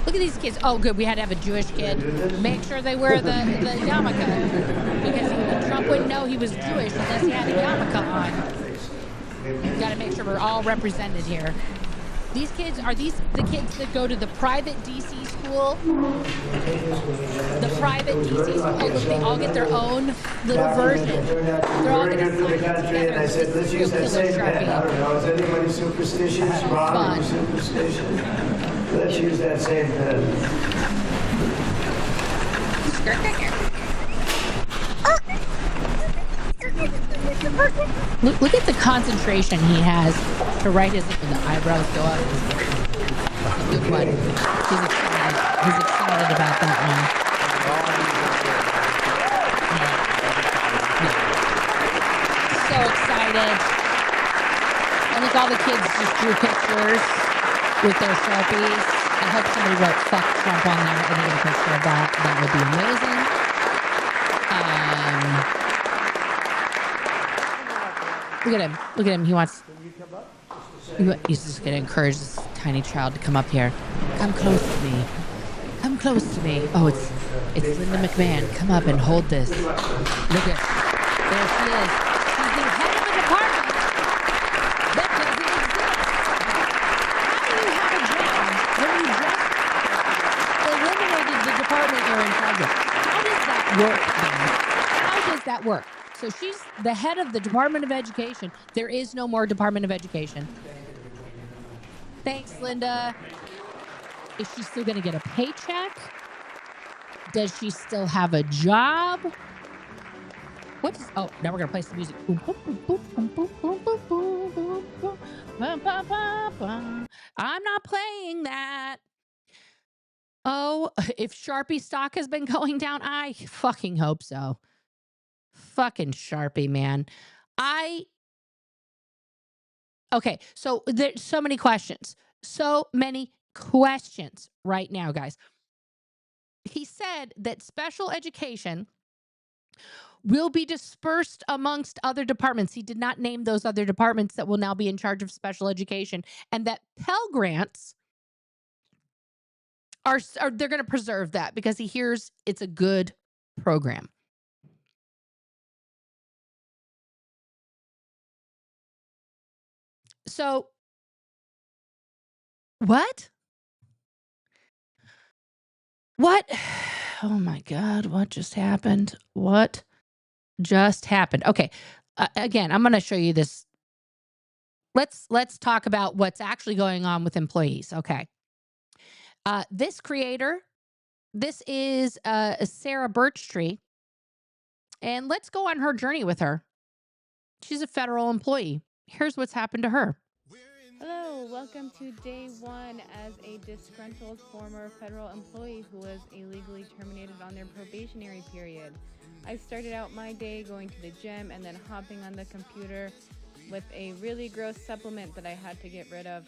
Look at these kids. Oh, good. We had to have a Jewish kid. Make sure they wear the yarmulke. Because Trump wouldn't know he was Jewish unless he had a yarmulke on. We've got to make sure we're all represented here. These kids, are these the kids that go to the private DC school? The private DC school? Oh, look, they all get their own little version. They're all going to sign it together. I said, let's use that same pen. I don't know, is anybody superstitious? Ron, are you superstitious? Let's use that same pen. Look at the concentration he has to write his the eyebrows go up. That's a good one. He's excited. He's excited about that one. So excited. And look, all the kids just drew pictures with their Sharpies. I hope somebody wrote "fuck Trump" on there and they get a picture of that. That would be amazing. Look at him. Look at him. He wants. He's just going to encourage this tiny child to come up here. Come close to me. Come close to me. Oh, it's Linda McMahon. Come up and hold this. Look at. There she is. She's the head of a department that doesn't exist. How do you have a job when you just eliminated the department you're in charge of? How does that work, then? How does that work? So she's the head of the Department of Education. There is no more Department of Education. Thanks, Linda. Is she still going to get a paycheck? Does she still have a job? What is... Oh, now we're going to play some music. I'm not playing that. Oh, if Sharpie stock has been going down, I fucking hope so. Fucking Sharpie, man. Okay, so there's so many questions. So many questions right now, guys. He said that special education will be dispersed amongst other departments. He did not name those other departments that will now be in charge of special education, and that Pell Grants are they're going to preserve that because he hears it's a good program. So, what? What? Oh my God, what just happened? What just happened? Okay, again, I'm going to show you this. Let's talk about what's actually going on with employees. Okay. This creator, this is Sarah Birchtree, and let's go on her journey with her. She's a federal employee. Here's what's happened to her. Hello, welcome to day one as a disgruntled former federal employee who was illegally terminated on their probationary period. I started out my day going to the gym and then hopping on the computer with a really gross supplement that I had to get rid of.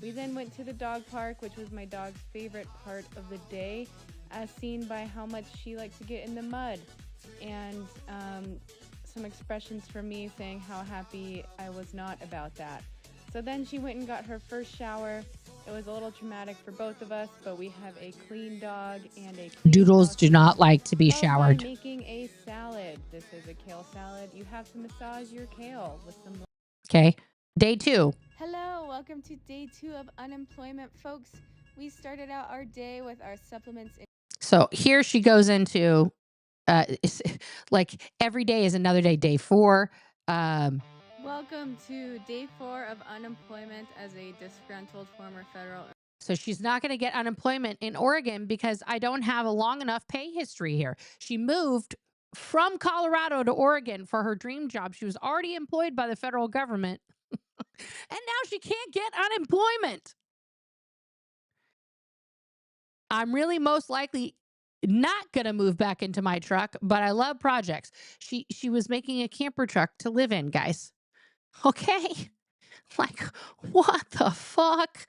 We then went to the dog park, which was my dog's favorite part of the day, as seen by how much she liked to get in the mud, and some expressions from me saying how happy I was not about that. So then she went and got her first shower. It was a little traumatic for both of us, but we have a clean dog and a clean Doodles house. do not like to be Followed by showered. making a salad. salad, you have to massage your kale with some. Okay. Day 2. Hello, welcome to day 2 of unemployment, folks. We started out our day with our supplements. So here she goes into, like every day is another day. Day 4. Welcome to day 4 of unemployment as a disgruntled former federal. So she's not going to get unemployment in Oregon because I don't have a long enough pay history here. She moved from Colorado to Oregon for her dream job. She was already employed by the federal government. And now she can't get unemployment. I'm really most likely not going to move back into my truck, but I love projects. She was making a camper truck to live in, guys. Okay? Like, what the fuck?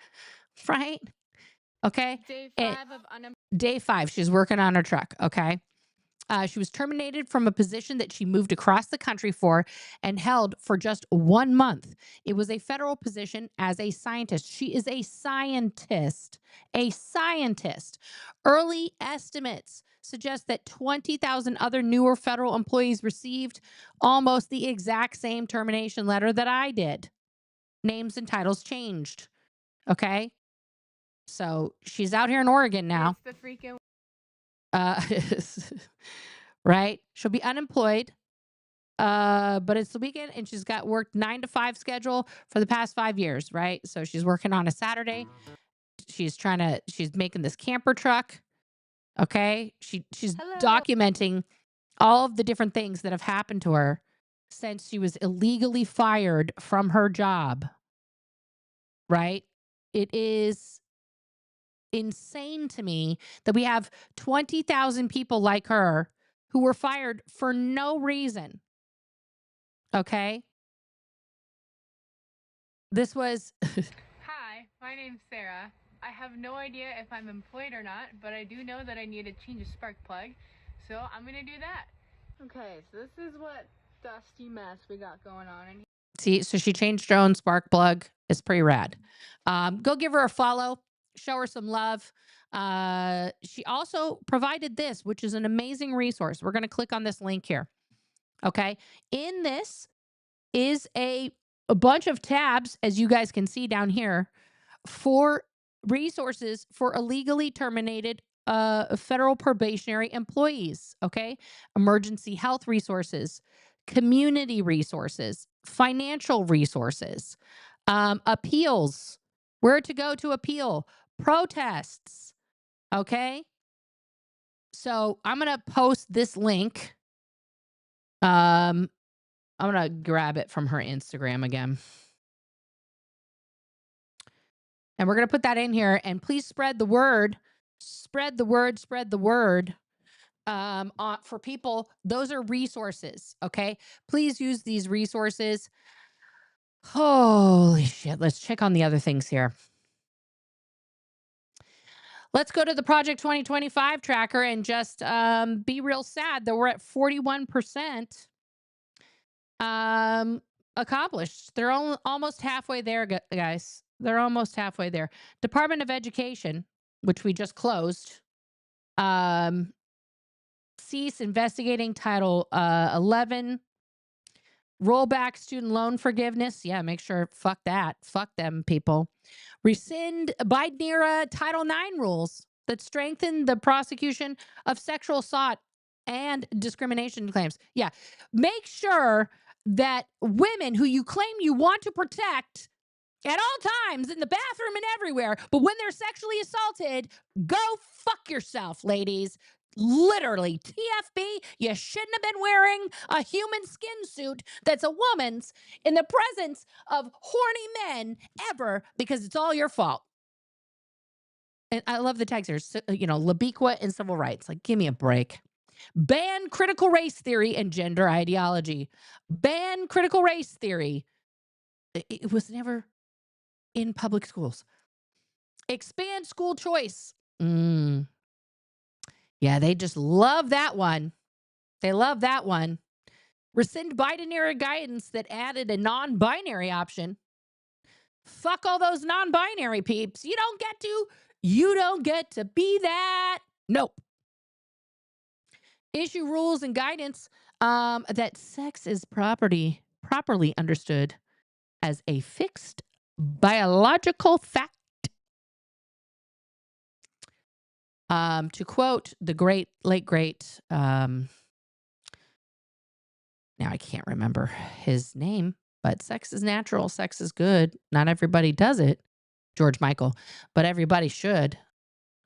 Right? Okay? Day 5 of unemployment. Day 5, she's working on her truck, okay? She was terminated from a position that she moved across the country for and held for just 1 month. It was a federal position as a scientist. She is a scientist. A scientist. Early estimates suggest that 20,000 other newer federal employees received almost the exact same termination letter that I did. Names and titles changed. Okay? So she's out here in Oregon now. It's the freaking. Right? She'll be unemployed. But it's the weekend and she's got worked 9 to 5 schedule for the past 5 years, right? So she's working on a Saturday. She's making this camper truck. Okay? She's documenting all of the different things that have happened to her since she was illegally fired from her job. Right? It is insane to me that we have 20,000 people like her who were fired for no reason. Okay? This was... Hi, my name's Sarah. I have no idea if I'm employed or not, but I do know that I need to change a spark plug, so I'm going to do that. Okay, so this is what dusty mess we got going on in here. See, so she changed her own spark plug. It's pretty rad. Go give her a follow. Show her some love. She also provided this, which is an amazing resource. We're going to click on this link here. Okay. In this is a bunch of tabs, as you guys can see down here, for resources for illegally terminated federal probationary employees. Okay. Emergency health resources, community resources, financial resources, appeals, where to go to appeal, protests. Okay. So I'm going to post this link. I'm going to grab it from her Instagram again. And we're going to put that in here. And please spread the word. Spread the word. Spread the word. For people. Those are resources. Okay. Please use these resources. Holy shit. Let's check on the other things here. Let's go to the Project 2025 tracker and just be real sad that we're at 41% accomplished. They're almost halfway there, guys. They're almost halfway there. Department of Education, which we just closed, cease investigating Title 11. Rollback student loan forgiveness. Yeah, make sure. Fuck that. Fuck them people. Rescind Biden-era Title IX rules that strengthen the prosecution of sexual assault and discrimination claims. Yeah. Make sure that women who you claim you want to protect at all times, in the bathroom and everywhere, but when they're sexually assaulted, go fuck yourself, ladies. Literally, TFB, you shouldn't have been wearing a human skin suit that's a woman's in the presence of horny men ever, because it's all your fault. And I love the tags here, Labiqua and civil rights. Like, give me a break. Ban critical race theory and gender ideology. Ban critical race theory. It was never in public schools. Expand school choice. Yeah, they just love that one. They love that one. Rescind Biden-era guidance that added a non-binary option. Fuck all those non-binary peeps. You don't get to be that. Nope. Issue rules and guidance that sex is properly understood as a fixed biological fact. To quote the late great, now I can't remember his name, but sex is natural, sex is good. Not everybody does it, George Michael, but everybody should.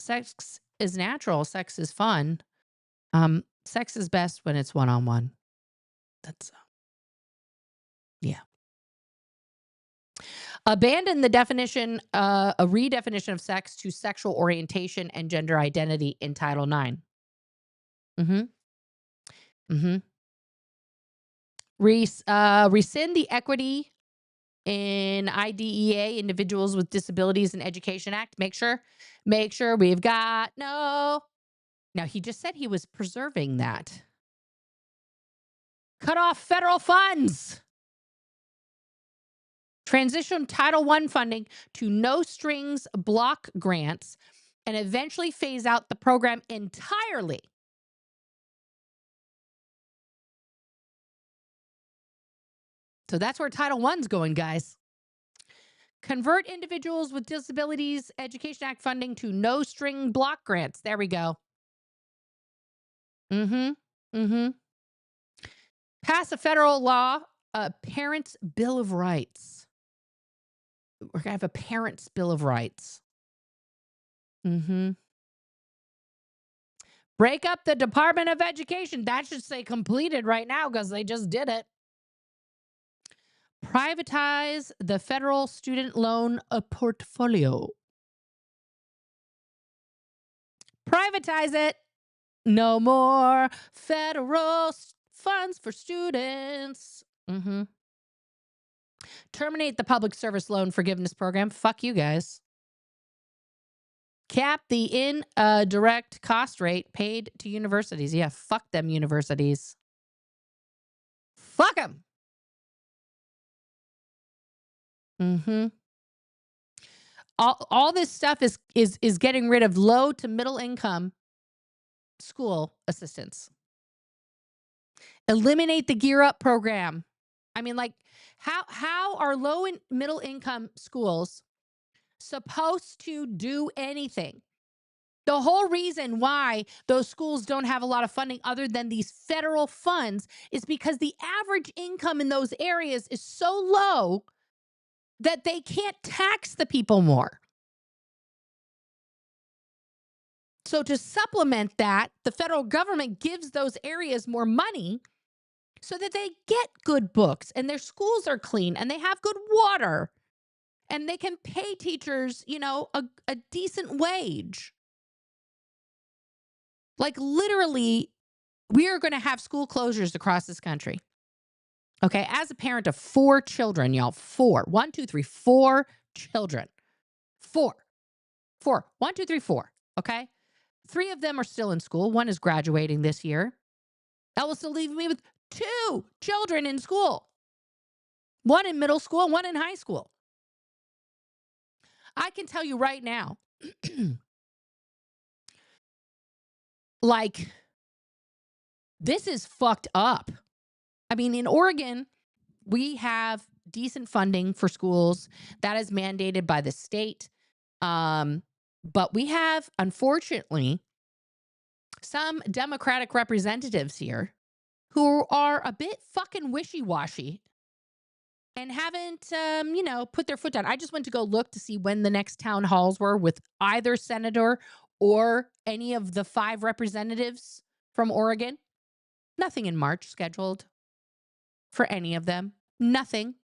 Sex is natural, sex is fun. Sex is best when it's one-on-one. That's yeah. Abandon the definition, a redefinition of sex to sexual orientation and gender identity in Title IX. Rescind the Equity in IDEA, Individuals with Disabilities in Education Act. Make sure we've got no. Now, he just said he was preserving that. Cut off federal funds. Transition Title I funding to no strings block grants and eventually phase out the program entirely. So that's where Title I's going, guys. Convert Individuals with Disabilities Education Act funding to no string block grants. There we go. Pass a federal law, a Parents' Bill of Rights. We're going to have a Parents' Bill of Rights. Break up the Department of Education. That should say completed right now because they just did it. Privatize the federal student loan portfolio. Privatize it. No more federal funds for students. Terminate the public service loan forgiveness program. Fuck you guys. Cap the indirect cost rate paid to universities. Yeah, fuck them universities. Fuck them. All this stuff is getting rid of low to middle income school assistants. Eliminate the Gear Up program. I mean, like, how are low and middle income schools supposed to do anything? The whole reason why those schools don't have a lot of funding other than these federal funds is because the average income in those areas is so low that they can't tax the people more. So to supplement that, the federal government gives those areas more money so that they get good books and their schools are clean and they have good water and they can pay teachers, a decent wage. Like, literally, we are going to have school closures across this country. Okay, as a parent of 4 children, y'all, 4. 1, 2, 3, 4 children. 4. 1, 2, 3, 4. Okay, 3 of them are still in school. 1 is graduating this year. That will still leave me with 2 children in school. 1 in middle school, 1 in high school. I can tell you right now, like, this is fucked up. I mean, in Oregon, we have decent funding for schools that is mandated by the state. But we have, unfortunately, some Democratic representatives here who are a bit fucking wishy-washy and haven't, put their foot down. I just went to go look to see when the next town halls were with either senator or any of the 5 representatives from Oregon. Nothing in March scheduled for any of them. Nothing.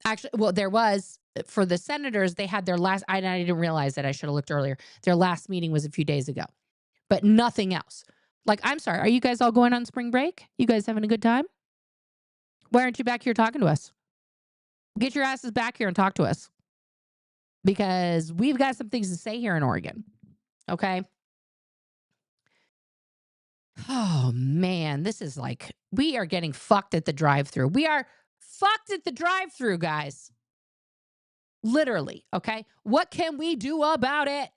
Actually, well, there was, for the senators, they had their last, I didn't realize that, I should have looked earlier. Their last meeting was a few days ago, but nothing else. Like, I'm sorry, are you guys all going on spring break? You guys having a good time? Why aren't you back here talking to us? Get your asses back here and talk to us. Because we've got some things to say here in Oregon. Okay? Oh, man, this is like, we are getting fucked at the drive-thru. We are fucked at the drive-thru, guys. Literally, okay? What can we do about it?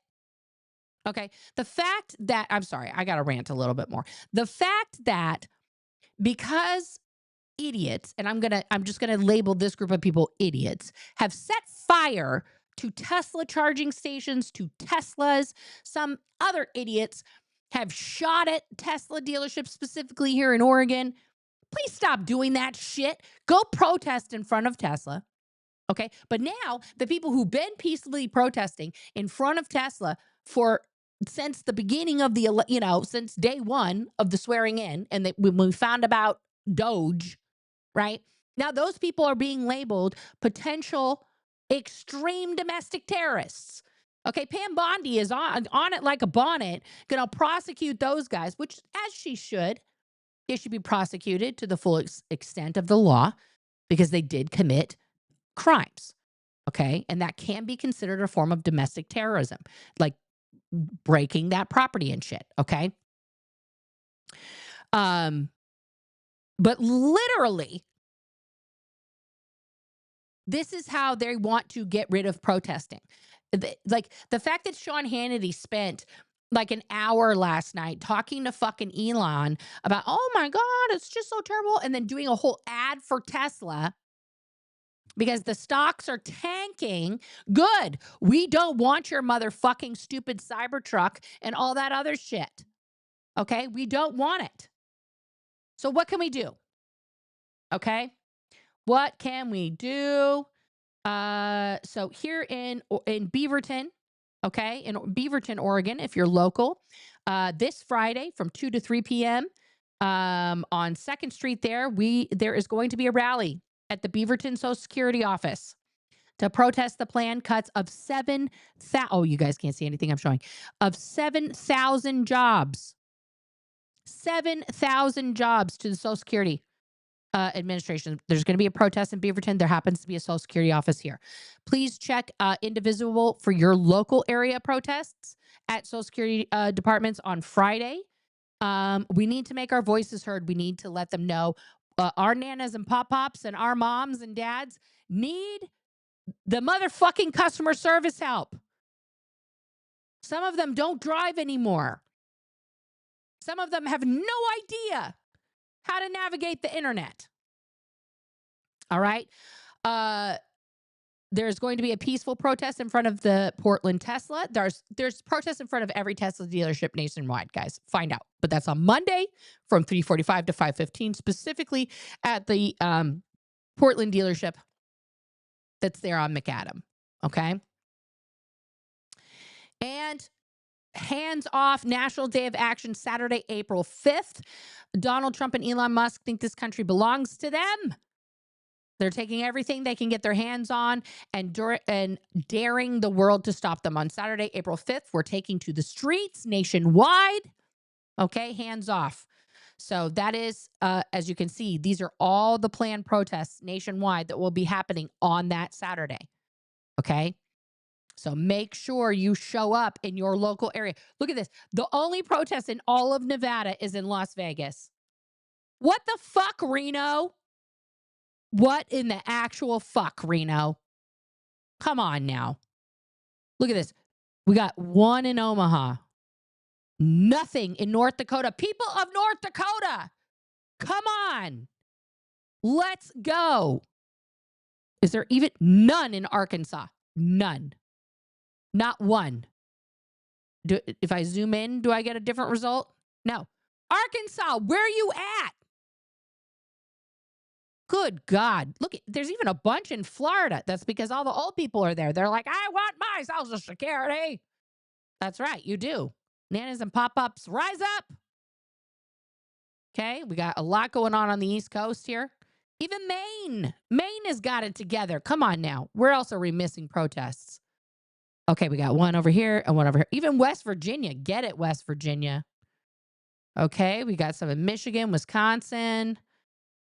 Okay. The fact that, I'm sorry, I got to rant a little bit more. The fact that because idiots, and I'm just going to label this group of people idiots, have set fire to Tesla charging stations, to Teslas. Some other idiots have shot at Tesla dealerships, specifically here in Oregon. Please stop doing that shit. Go protest in front of Tesla. Okay. But now the people who've been peacefully protesting in front of Tesla since the beginning of since day one of the swearing in, and when we found about Doge, right? Now those people are being labeled potential extreme domestic terrorists. Okay, Pam Bondi is on it like a bonnet, going to prosecute those guys, which, as she should, they should be prosecuted to the full extent of the law because they did commit crimes. Okay, and that can be considered a form of domestic terrorism, like breaking that property and shit. Okay. But literally, this is how they want to get rid of protesting. Like the fact that Sean Hannity spent like an hour last night talking to fucking Elon about, oh my God, it's just so terrible. And then doing a whole ad for Tesla because the stocks are tanking. Good. We don't want your motherfucking stupid Cybertruck and all that other shit. Okay. We don't want it. So what can we do? Okay. What can we do? So here in Beaverton, okay, in Beaverton, Oregon, if you're local, this Friday from 2 to 3 p.m. On 2nd Street there is going to be a rally at the Beaverton Social Security office to protest the planned cuts of 7,000. Oh, you guys can't see anything I'm showing. Of 7,000 jobs. 7,000 jobs to the Social Security administration. There's going to be a protest in Beaverton. There happens to be a Social Security office here. Please check Indivisible for your local area protests at Social Security departments on Friday. We need to make our voices heard. We need to let them know our nanas and pop-pops and our moms and dads need the motherfucking customer service help. Some of them don't drive anymore. Some of them have no idea how to navigate the internet. All right. There's going to be a peaceful protest in front of the Portland Tesla. There's protests in front of every Tesla dealership nationwide, guys. Find out. But that's on Monday from 3:45 to 5:15, specifically at the Portland dealership that's there on McAdam. Okay. And hands off National Day of Action, Saturday, April 5th. Donald Trump and Elon Musk think this country belongs to them. They're taking everything they can get their hands on and daring the world to stop them. On Saturday, April 5th, we're taking to the streets nationwide. Okay, hands off. So that is, as you can see, these are all the planned protests nationwide that will be happening on that Saturday. Okay. So make sure you show up in your local area. Look at this. The only protest in all of Nevada is in Las Vegas. What the fuck, Reno? What in the actual fuck, Reno? Come on now. Look at this. We got one in Omaha. Nothing in North Dakota. People of North Dakota, come on. Let's go. Is there even none in Arkansas? None. Not one. If I zoom in, do I get a different result? No. Arkansas, where are you at? Good God. Look, there's even a bunch in Florida. That's because all the old people are there. They're like, I want my Social Security. That's right. You do. Nanas and pop-ups, rise up. Okay. We got a lot going on the East Coast here. Even Maine. Maine has got it together. Come on now. Where else are we missing protests? Okay. We got one over here and one over here. Even West Virginia. Get it, West Virginia. Okay. We got some in Michigan, Wisconsin,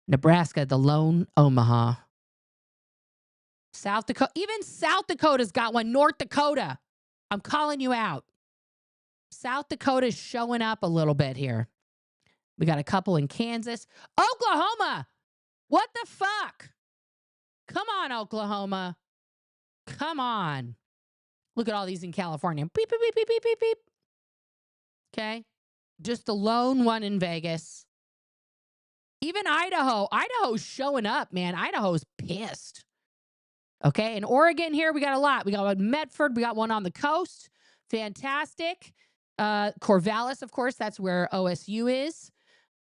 Nebraska, the lone Omaha. South Dakota. Even South Dakota's got one. North Dakota. I'm calling you out. South Dakota's showing up a little bit here. We got a couple in Kansas. Oklahoma. What the fuck? Come on, Oklahoma. Come on. Look at all these in California. Beep, beep, beep, beep, beep, beep, beep. Okay. Just the lone one in Vegas. Even Idaho. Idaho's showing up, man. Idaho's pissed. Okay. In Oregon here, we got a lot. We got one in Medford. We got one on the coast. Fantastic. Corvallis, of course, that's where OSU is.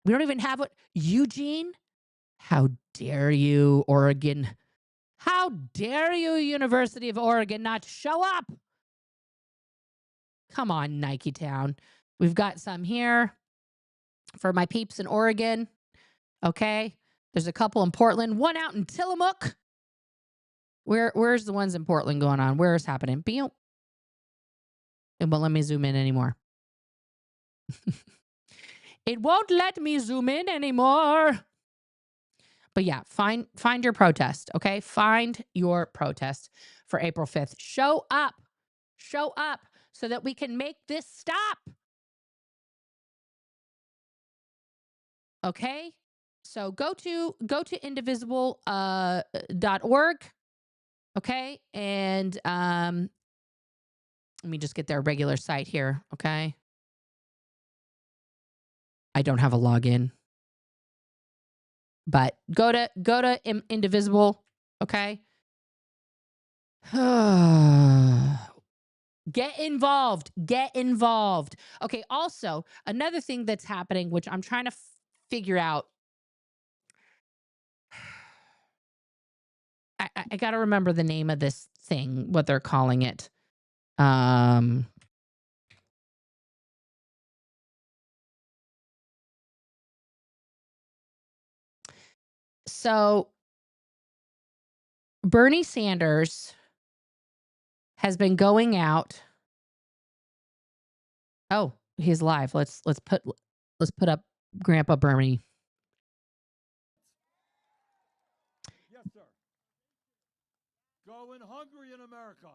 We don't even have what Eugene. How dare you, Oregon? How dare you, University of Oregon, not show up? Come on, Nike Town. We've got some here for my peeps in Oregon. Okay. There's a couple in Portland, one out in Tillamook. Where's the ones in Portland going on? Where is happening? It won't let me zoom in anymore. It won't let me zoom in anymore. But yeah, find your protest, okay? Find your protest for April 5th. Show up. Show up so that we can make this stop. Okay? So go to indivisible.org. Okay? And let me just get their regular site here, okay? I don't have a login. But go to Indivisible, okay? Get involved. Get involved. Okay, also, another thing that's happening, which I'm trying to figure out. I got to remember the name of this thing, what they're calling it. So Bernie Sanders has been going out. Oh, he's live. Let's put up Grandpa Bernie. Yes, sir. Going hungry in America.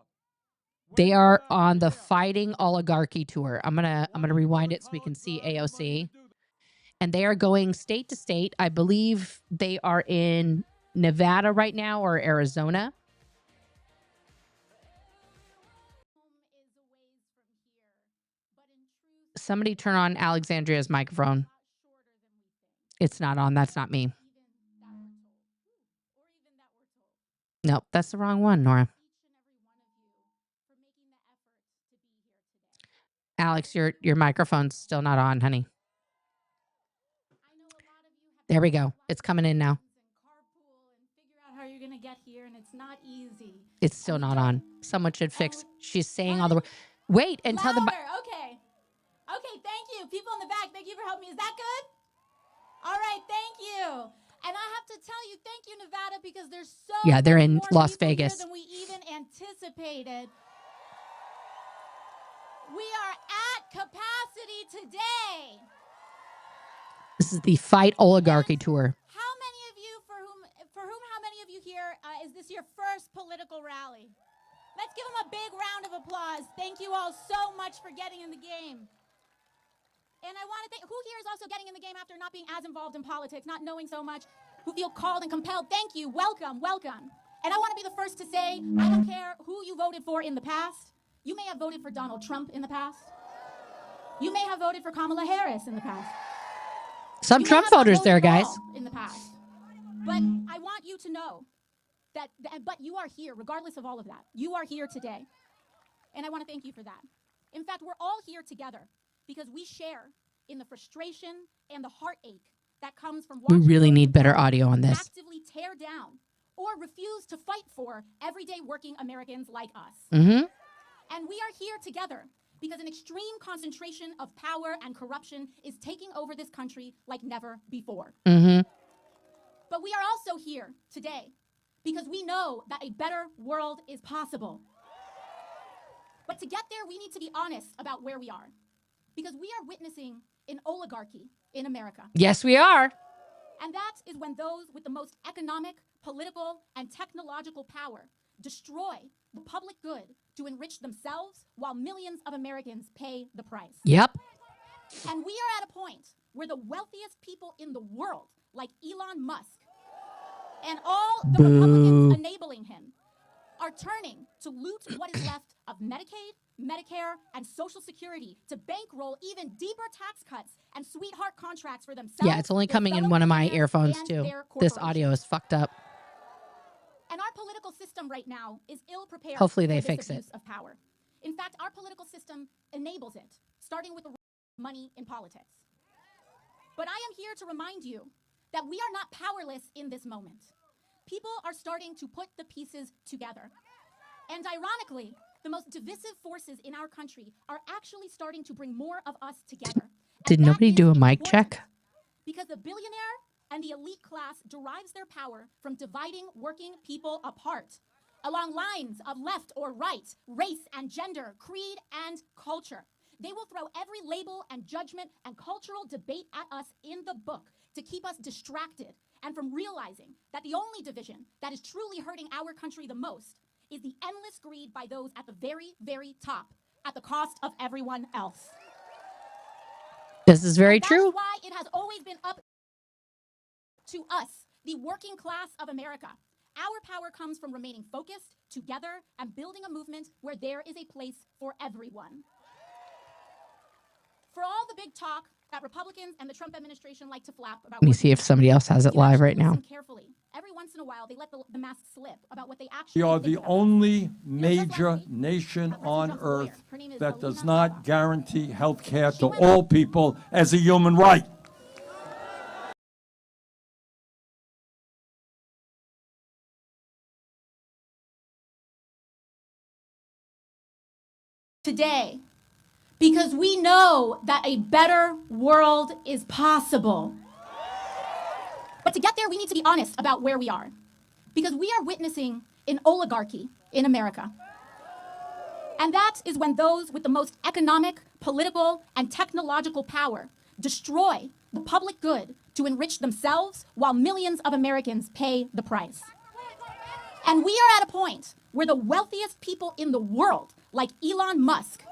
They are on the Fighting Oligarchy tour. I'm gonna rewind it so we can see AOC. And they are going state to state. I believe they are in Nevada right now or Arizona. Somebody turn on Alexandria's microphone. It's not on. That's not me. Nope, that's the wrong one, Nora. Alex, your microphone's still not on, honey. There we go. It's coming in now. How you're gonna get here, and it's not easy. It's still not on. Someone should fix. She's saying all the. Wait until the. Okay. Thank you, people in the back. Thank you for helping me. Is that good? All right. Thank you. And I have to tell you, thank you, Nevada, because there's so. Yeah, they're in more Las people Vegas. Here than we even anticipated. We are at capacity today. This is the Fight Oligarchy tour. How many of you, how many of you here, is this your first political rally? Let's give them a big round of applause. Thank you all so much for getting in the game. And I want to thank, who here is also getting in the game after not being as involved in politics, not knowing so much, who feel called and compelled? Thank you. Welcome. And I want to be the first to say, I don't care who you voted for in the past. You may have voted for Donald Trump in the past. You may have voted for Kamala Harris in the past. Some Trump voters there, guys. In the past. But I want you to know that, but you are here, regardless of all of that. You are here today. And I want to thank you for that. In fact, we're all here together because we share in the frustration and the heartache that comes from We watching really need better audio on this. actively tear down or refuse to fight for everyday working Americans like us. Mm-hmm. And we are here together because an extreme concentration of power and corruption is taking over this country like never before. Mm-hmm. But we are also here today because we know that a better world is possible. But to get there, we need to be honest about where we are, because we are witnessing an oligarchy in America. Yes, we are. And that is when those with the most economic, political, and technological power destroy the public good to enrich themselves while millions of Americans pay the price. Yep. And we are at a point where the wealthiest people in the world, like Elon Musk, and all the Republicans enabling him, are turning to loot what is left of Medicaid, Medicare, and Social Security to bankroll even deeper tax cuts and sweetheart contracts for themselves. Yeah, it's only coming in one of my earphones too. This audio is fucked up. And our political system right now is ill-prepared. Hopefully they for this fix it. abuse of power. In fact, our political system enables it, starting with the money in politics. But I am here to remind you that we are not powerless in this moment. People are starting to put the pieces together. And ironically, the most divisive forces in our country are actually starting to bring more of us together. Did nobody do a mic check? Because the billionaire and the elite class derives their power from dividing working people apart along lines of left or right, race and gender, creed and culture. They will throw every label and judgment and cultural debate at us in the book to keep us distracted and from realizing that the only division that is truly hurting our country the most is the endless greed by those at the very, very top at the cost of everyone else. This is very true. That's why it has always been up to us, the working class of America. Our power comes from remaining focused, together, and building a movement where there is a place for everyone. For all the big talk that Republicans and the Trump administration like to flap about. Let me see if somebody else has it live right now. Carefully. Every once in a while, they let the mask slip about what they actually. We are the only major nation on earth that does not guarantee health care to all people as a human right. Today, because we know that a better world is possible. But to get there, we need to be honest about where we are, because we are witnessing an oligarchy in America. And that is when those with the most economic, political, and technological power destroy the public good to enrich themselves while millions of Americans pay the price. And we are at a point where the wealthiest people in the world, like Elon Musk,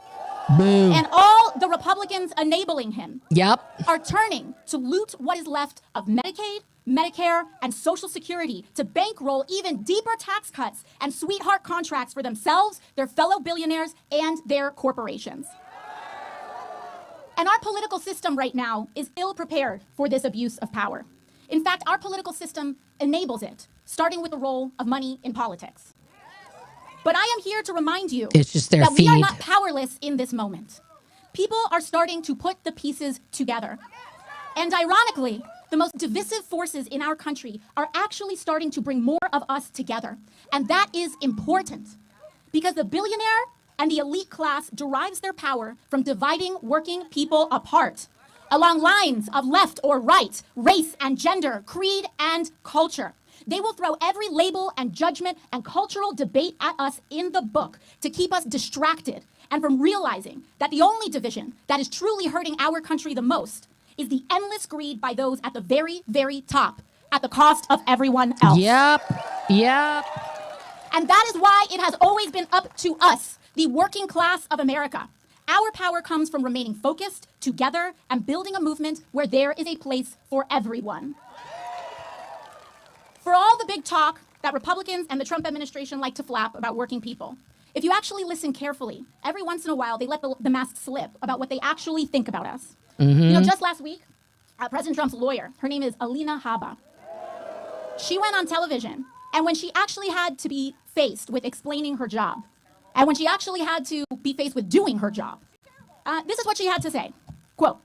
Boom. and all the Republicans enabling him, Yep. are turning to loot what is left of Medicaid, Medicare, and Social Security to bankroll even deeper tax cuts and sweetheart contracts for themselves, their fellow billionaires, and their corporations. And our political system right now is ill-prepared for this abuse of power. In fact, our political system enables it, starting with the role of money in politics. But I am here to remind you It's just their that we are feed. not powerless in this moment. People are starting to put the pieces together. And ironically, the most divisive forces in our country are actually starting to bring more of us together. And that is important, because the billionaire and the elite class derives their power from dividing working people apart along lines of left or right, race and gender, creed and culture. They will throw every label and judgment and cultural debate at us in the book to keep us distracted and from realizing that the only division that is truly hurting our country the most is the endless greed by those at the very, very top at the cost of everyone else. Yep. Yep. And that is why it has always been up to us, the working class of America. Our power comes from remaining focused, together, and building a movement where there is a place for everyone. For all the big talk that Republicans and the Trump administration like to flap about working people, if you actually listen carefully, every once in a while they let the mask slip about what they actually think about us. You know, just last week, President Trump's lawyer, her name is Alina Habba, she went on television, and when she actually had to be faced with explaining her job, and when she actually had to be faced with doing her job, this is what she had to say. Quote,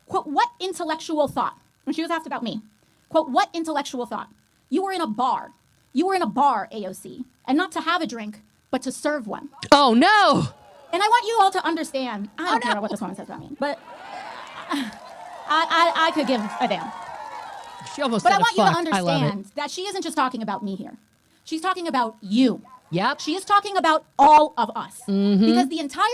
what intellectual thought, when she was asked about me, quote, what intellectual thought? You were in a bar. You were in a bar, AOC, and not to have a drink, but to serve one. Oh, no. And I want you all to understand, I don't care what this woman says about me, but I could give a damn. She almost But said I want you to I love it. understand that she isn't just talking about me here. She's talking about you. Yep. She is talking about all of us. Because the entire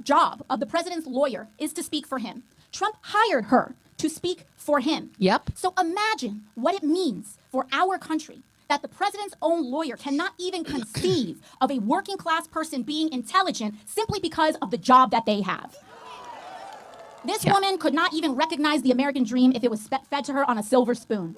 job of the president's lawyer is to speak for him. Trump hired her to speak for him. Yep. So imagine what it means for our country that the president's own lawyer cannot even conceive of a working class person being intelligent simply because of the job that they have. This woman could not even recognize the American dream if it was fed to her on a silver spoon.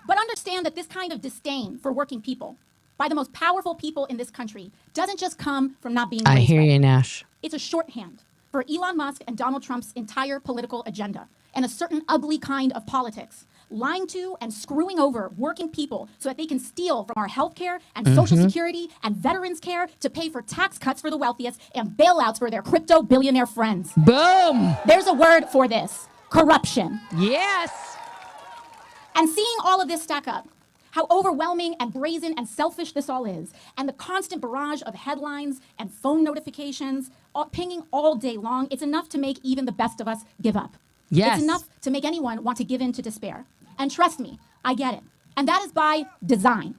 But understand understand that this kind of disdain for working people by the most powerful people in this country doesn't just come from not being raised I hear right. you, Nash. It's a shorthand for Elon Musk and Donald Trump's entire political agenda and a certain ugly kind of politics, lying to and screwing over working people so that they can steal from our health care and Social Security and veterans care to pay for tax cuts for the wealthiest and bailouts for their crypto billionaire friends. Boom. There's a word for this: corruption. Yes. And seeing all of this stack up, how overwhelming and brazen and selfish this all is, and the constant barrage of headlines and phone notifications pinging all day long, it's enough to make even the best of us give up. Yes. It's enough to make anyone want to give in to despair. And trust me, I get it. And that is by design.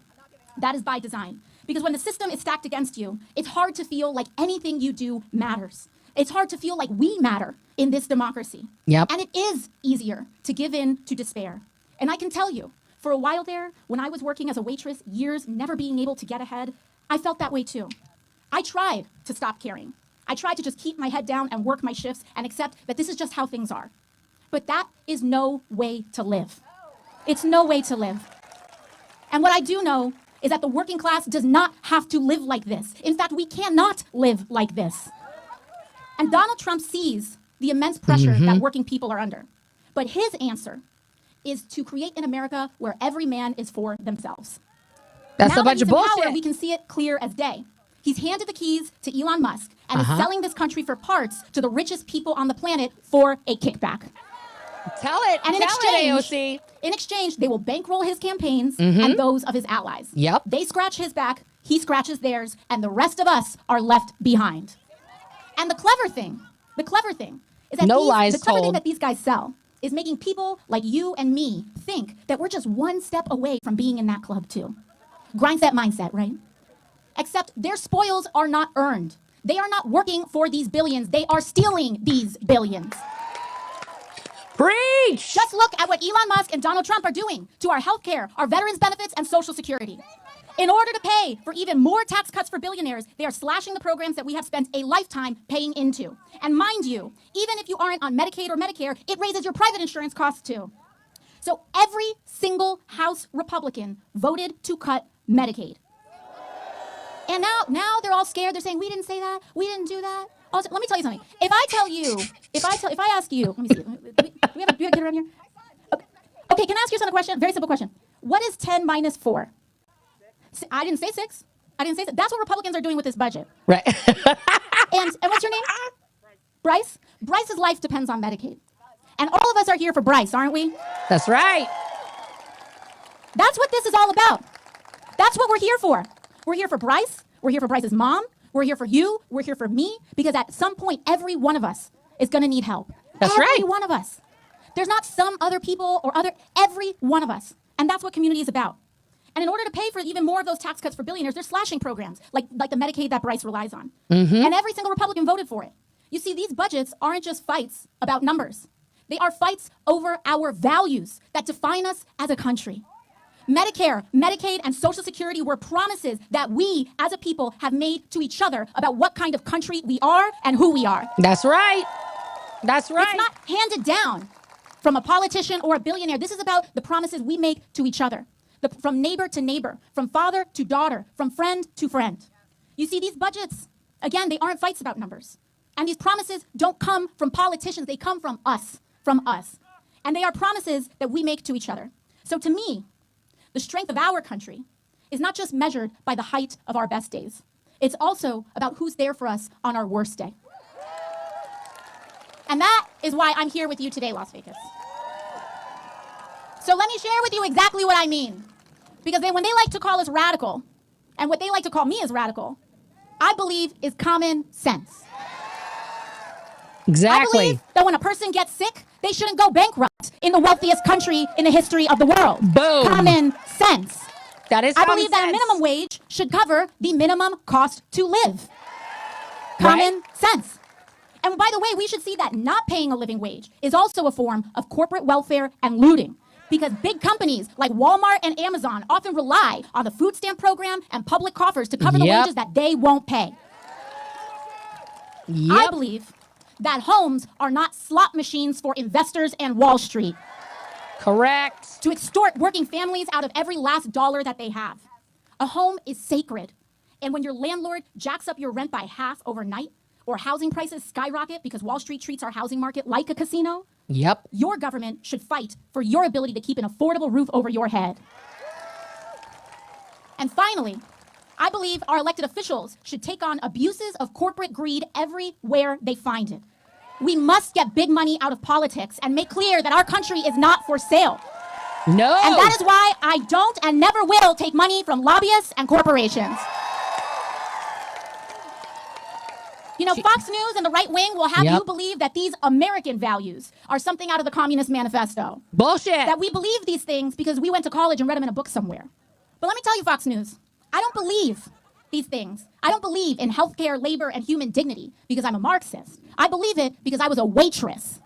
That is by design. Because when the system is stacked against you, it's hard to feel like anything you do matters. It's hard to feel like we matter in this democracy. Yep. And it is easier to give in to despair. And I can tell you, for a while there, when I was working as a waitress, years never being able to get ahead, I felt that way too. I tried to stop caring. I tried to just keep my head down and work my shifts and accept that this is just how things are. But that is no way to live. It's no way to live. And what I do know is that the working class does not have to live like this. In fact, we cannot live like this. And Donald Trump sees the immense pressure that working people are under. But his answer is to create an America where every man is for themselves. That's Now a bunch that of he's in bullshit. power, we can see it clear as day. He's handed the keys to Elon Musk and is selling this country for parts to the richest people on the planet for a kickback. Tell it. And Tell it, AOC. in exchange, they will bankroll his campaigns and those of his allies. Yep. They scratch his back, he scratches theirs, and the rest of us are left behind. And the clever thing is that No lies the clever thing told. that these guys sell is making people like you and me think that we're just one step away from being in that club too. Grinds that mindset, right? Except their spoils are not earned. They are not working for these billions. They are stealing these billions. Preach. Just look at what Elon Musk and Donald Trump are doing to our health care, our veterans benefits, and Social Security. In order to pay for even more tax cuts for billionaires, they are slashing the programs that we have spent a lifetime paying into. And mind you, even if you aren't on Medicaid or Medicare, it raises your private insurance costs too. So every single House Republican voted to cut Medicaid. And now they're all scared. They're saying, we didn't say that. We didn't do that. Also, let me tell you something. If I ask you, let me see. Do we have a kid around here? Okay, can I ask you a question? Very simple question. What is 10 minus 4? I didn't say 6. I didn't say 6. That's what Republicans are doing with this budget. Right. And what's your name? Bryce? Bryce's life depends on Medicaid. And all of us are here for Bryce, aren't we? That's right. That's what this is all about. That's what we're here for. We're here for Bryce. We're here for Bryce's mom. We're here for you. We're here for me. Because at some point, every one of us is going to need help. That's right. Every one of us. There's not some other people or every one of us. And that's what community is about. And in order to pay for even more of those tax cuts for billionaires, they're slashing programs like the Medicaid that Bryce relies on. And every single Republican voted for it. You see, these budgets aren't just fights about numbers. They are fights over our values that define us as a country. Medicare, Medicaid, and Social Security were promises that we as a people have made to each other about what kind of country we are and who we are. That's right. That's right. It's not handed down from a politician or a billionaire. This is about the promises we make to each other. From neighbor to neighbor, from father to daughter, from friend to friend. You see, these budgets, again, they aren't fights about numbers. And these promises don't come from politicians. They come from us. And they are promises that we make to each other. So to me, the strength of our country is not just measured by the height of our best days. It's also about who's there for us on our worst day. And that is why I'm here with you today, Las Vegas. So let me share with you exactly what I mean. Because when they like to call us radical, and what they like to call me as radical, I believe is common sense. Exactly. I believe that when a person gets sick, they shouldn't go bankrupt in the wealthiest country in the history of the world. Boom. Common sense. That is I common believe that a sense. minimum wage should cover the minimum cost to live. Common sense. And by the way, we should see that not paying a living wage is also a form of corporate welfare and looting. Because big companies like Walmart and Amazon often rely on the food stamp program and public coffers to cover the wages that they won't pay. Yep. I believe that homes are not slot machines for investors and Wall Street. Correct. To extort working families out of every last dollar that they have. A home is sacred. And when your landlord jacks up your rent by half overnight, or housing prices skyrocket because Wall Street treats our housing market like a casino, Yep. your government should fight for your ability to keep an affordable roof over your head. And finally, I believe our elected officials should take on abuses of corporate greed everywhere they find it. We must get big money out of politics and make clear that our country is not for sale. No. And that is why I don't and never will take money from lobbyists and corporations. You know, Fox News and the right wing will have you believe that these American values are something out of the Communist Manifesto. Bullshit. That we believe these things because we went to college and read them in a book somewhere. But let me tell you, Fox News, I don't believe these things. I don't believe in healthcare, labor, and human dignity because I'm a Marxist. I believe it because I was a waitress.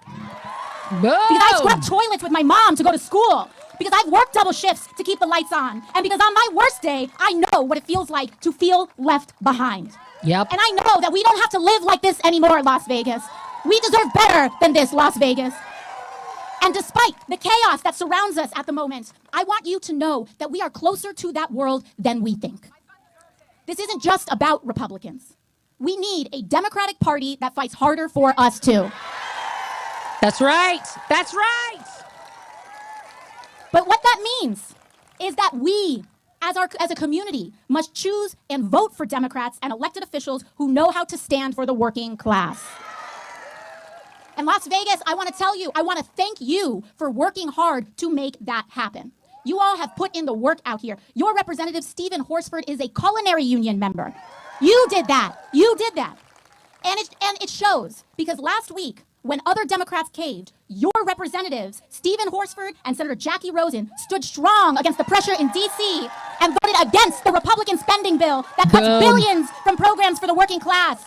Boom. Because I scrubbed toilets with my mom to go to school. Because I've worked double shifts to keep the lights on. And because on my worst day, I know what it feels like to feel left behind. Yep. And I know that we don't have to live like this anymore, Las Vegas. We deserve better than this, Las Vegas. And despite the chaos that surrounds us at the moment, I want you to know that we are closer to that world than we think. This isn't just about Republicans. We need a Democratic Party that fights harder for us too. That's right. That's right. But what that means is that we, as a community, must choose and vote for Democrats and elected officials who know how to stand for the working class. And Las Vegas, I want to tell you, I want to thank you for working hard to make that happen. You all have put in the work out here. Your representative, Stephen Horsford, is a culinary union member. You did that. You did that. And it shows, because last week, when other Democrats caved, your representatives, Stephen Horsford and Senator Jackie Rosen, stood strong against the pressure in D.C. and voted against the Republican spending bill that cuts billions from programs for the working class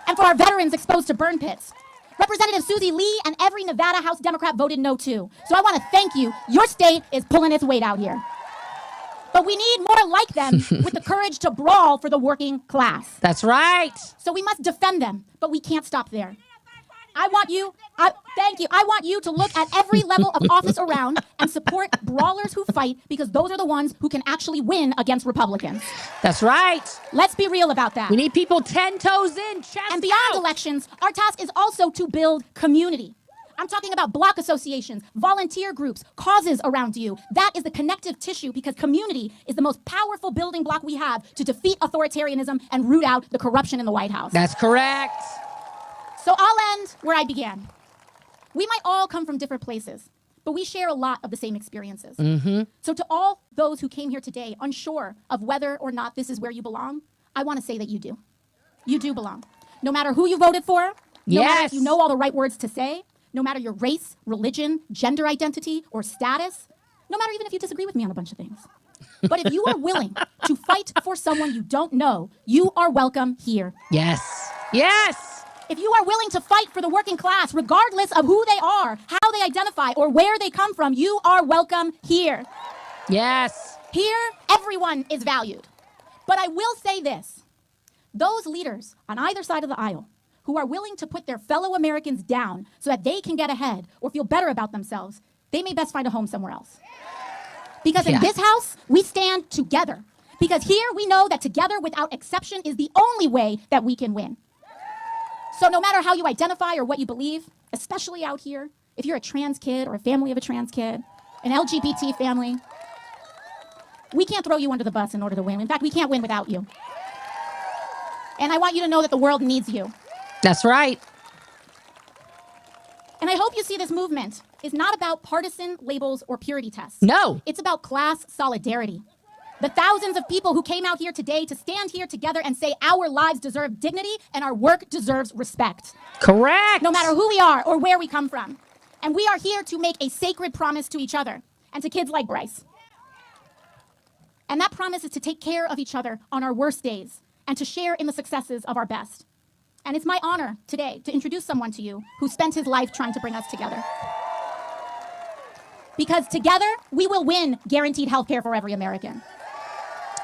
and for our veterans exposed to burn pits. Representative Susie Lee and every Nevada House Democrat voted no too. So I want to thank you. Your state is pulling its weight out here. But we need more like them with the courage to brawl for the working class. That's right. So we must defend them, but we can't stop there. Thank you. I want you to look at every level of office around and support brawlers who fight, because those are the ones who can actually win against Republicans. That's right. Let's be real about that. We need people 10 toes in, chest And beyond out. elections, our task is also to build community. I'm talking about block associations, volunteer groups, causes around you. That is the connective tissue, because community is the most powerful building block we have to defeat authoritarianism and root out the corruption in the White House. That's correct. So I'll end where I began. We might all come from different places, but we share a lot of the same experiences. Mm-hmm. So to all those who came here today unsure of whether or not this is where you belong, I want to say that you do. You do belong. No matter who you voted for, no matter if you know all the right words to say, no matter your race, religion, gender identity, or status, no matter even if you disagree with me on a bunch of things. But if you are willing to fight for someone you don't know, you are welcome here. Yes. Yes. If you are willing to fight for the working class, regardless of who they are, how they identify, or where they come from, you are welcome here. Yes. Here, everyone is valued. But I will say this. Those leaders on either side of the aisle who are willing to put their fellow Americans down so that they can get ahead or feel better about themselves, they may best find a home somewhere else. Because in this house, we stand together. Because here we know that together without exception is the only way that we can win. So no matter how you identify or what you believe, especially out here, if you're a trans kid or a family of a trans kid, an LGBT family, we can't throw you under the bus in order to win. In fact, we can't win without you. And I want you to know that the world needs you. That's right. And I hope you see this movement is not about partisan labels or purity tests. No. It's about class solidarity. The thousands of people who came out here today to stand here together and say our lives deserve dignity and our work deserves respect. Correct. No matter who we are or where we come from. And we are here to make a sacred promise to each other and to kids like Bryce. And that promise is to take care of each other on our worst days and to share in the successes of our best. And it's my honor today to introduce someone to you who spent his life trying to bring us together. Because together, we will win guaranteed health care for every American.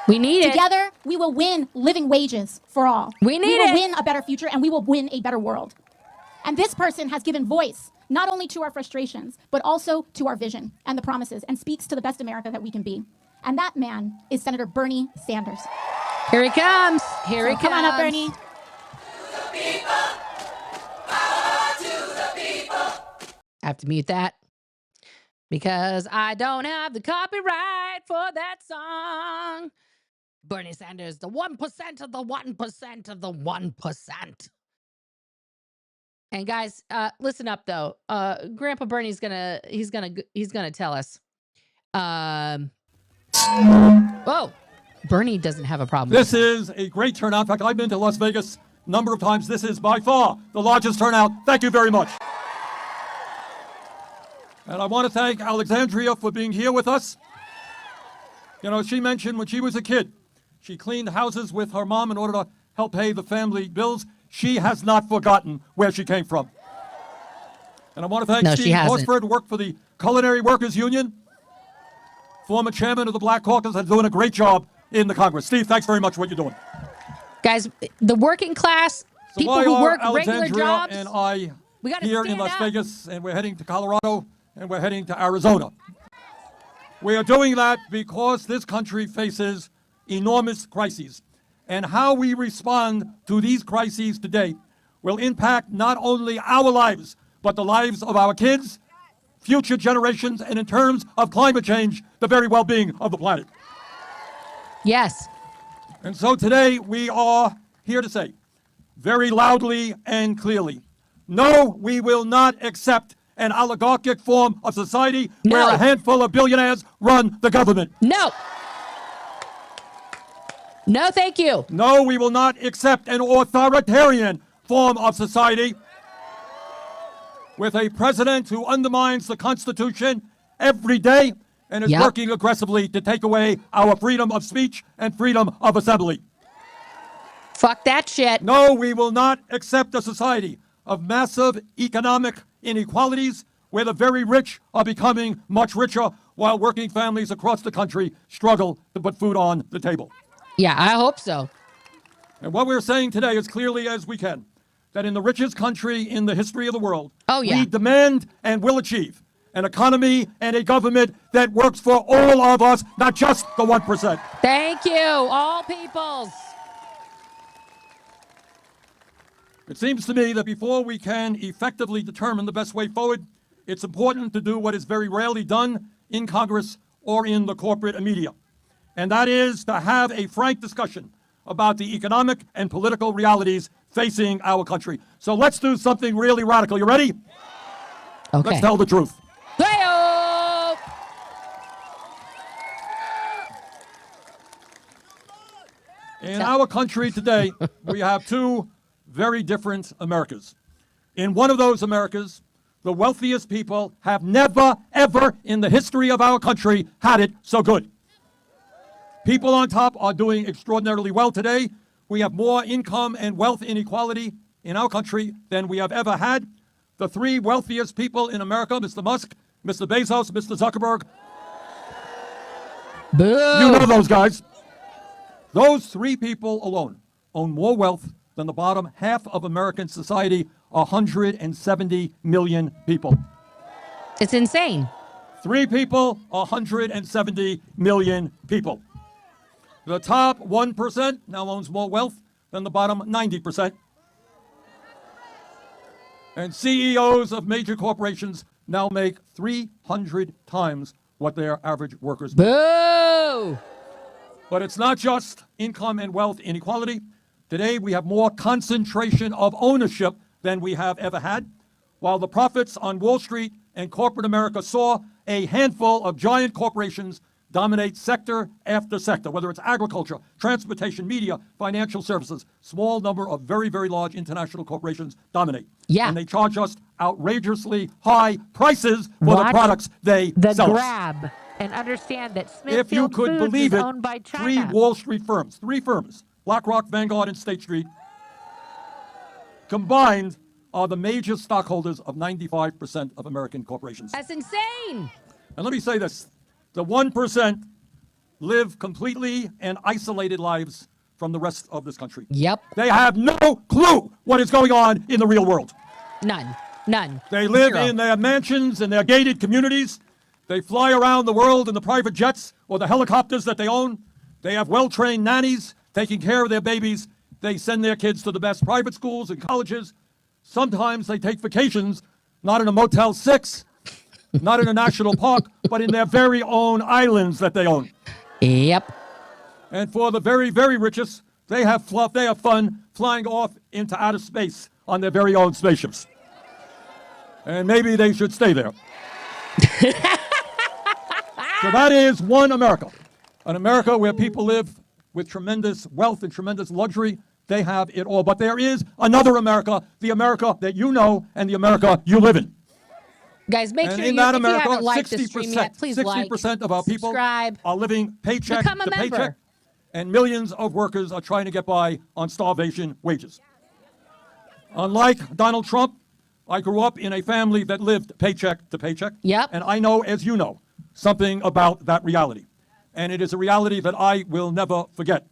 We need it. Together, we will win living wages for all. We need We will it. win a better future, and we will win a better world. And this person has given voice not only to our frustrations, but also to our vision and the promises, and speaks to the best America that we can be. And that man is Senator Bernie Sanders. Here he comes. Here he comes. Come on up, Bernie. I have to mute that because I don't have the copyright for that song. Bernie Sanders, the 1% of the 1% of the 1%. And guys, listen up though. Grandpa Bernie's gonna tell us. Oh, Bernie doesn't have a problem. This is a great turnout. In fact, I've been to Las Vegas a number of times. This is by far the largest turnout. Thank you very much. And I want to thank Alexandria for being here with us. You know, she mentioned when she was a kid, she cleaned houses with her mom in order to help pay the family bills. She has not forgotten where she came from. And I want to thank Steve Horsford, who worked for the Culinary Workers Union, former chairman of the Black Caucus, and doing a great job in the Congress. Steve, thanks very much for what you're doing. Guys, the working class, people who work regular jobs, and I here in Las Vegas, and we're heading to Colorado, and we're heading to Arizona. We are doing that because this country faces enormous crises. And how we respond to these crises today will impact not only our lives, but the lives of our kids, future generations, and in terms of climate change, the very well-being of the planet. Yes. And so today we are here to say, very loudly and clearly, no, we will not accept an oligarchic form of society where a handful of billionaires run the government. No. No, thank you. No, we will not accept an authoritarian form of society with a president who undermines the Constitution every day and is working aggressively to take away our freedom of speech and freedom of assembly. Fuck that shit. No, we will not accept a society of massive economic inequalities where the very rich are becoming much richer while working families across the country struggle to put food on the table. Yeah, I hope so. And what we're saying today as clearly as we can, that in the richest country in the history of the world, we demand and will achieve an economy and a government that works for all of us, not just the 1%. Thank you, all peoples. It seems to me that before we can effectively determine the best way forward, it's important to do what is very rarely done in Congress or in the corporate media. And that is to have a frank discussion about the economic and political realities facing our country. So let's do something really radical. You ready? Okay. Let's tell the truth. Hey-o! In our country today, we have two very different Americas. In one of those Americas, the wealthiest people have never, ever in the history of our country had it so good. People on top are doing extraordinarily well today. We have more income and wealth inequality in our country than we have ever had. The three wealthiest people in America, Mr. Musk, Mr. Bezos, Mr. Zuckerberg. Boo. You know those guys. Those three people alone own more wealth than the bottom half of American society, 170 million people. It's insane. Three people, 170 million people. The top 1% now owns more wealth than the bottom 90%. And CEOs of major corporations now make 300 times what their average workers make. Boo! But it's not just income and wealth inequality. Today we have more concentration of ownership than we have ever had. While the profits on Wall Street and corporate America soar, a handful of giant corporations dominate sector after sector, whether it's agriculture, transportation, media, financial services. Small number of very, very large international corporations dominate. Yeah. And they charge us outrageously high prices for the products they sell us. Grab and understand that Smithfield If you could Foods believe is it, owned by China. three Wall Street firms, BlackRock, Vanguard, and State Street, combined are the major stockholders of 95% of American corporations. That's insane. And let me say this. The 1% live completely and isolated lives from the rest of this country. Yep. They have no clue what is going on in the real world. None. None. They live Zero. in their mansions and their gated communities. They fly around the world in the private jets or the helicopters that they own. They have well-trained nannies taking care of their babies. They send their kids to the best private schools and colleges. Sometimes they take vacations, not in a Motel 6, not in a national park, but in their very own islands that they own. Yep. And for the very, very richest, they have fun flying off into outer space on their very own spaceships. And maybe they should stay there. So that is one America. An America where people live with tremendous wealth and tremendous luxury. They have it all. But there is another America, the America that you know and the America you live in. Guys, make And sure in you, that if America, you haven't liked this stream yet, please 60% of our people subscribe, are living paycheck become a to member. paycheck, and millions of workers are trying to get by on starvation wages. Unlike Donald Trump, I grew up in a family that lived paycheck to paycheck. Yep. And I know, as you know, something about that reality. And it is a reality that I will never forget.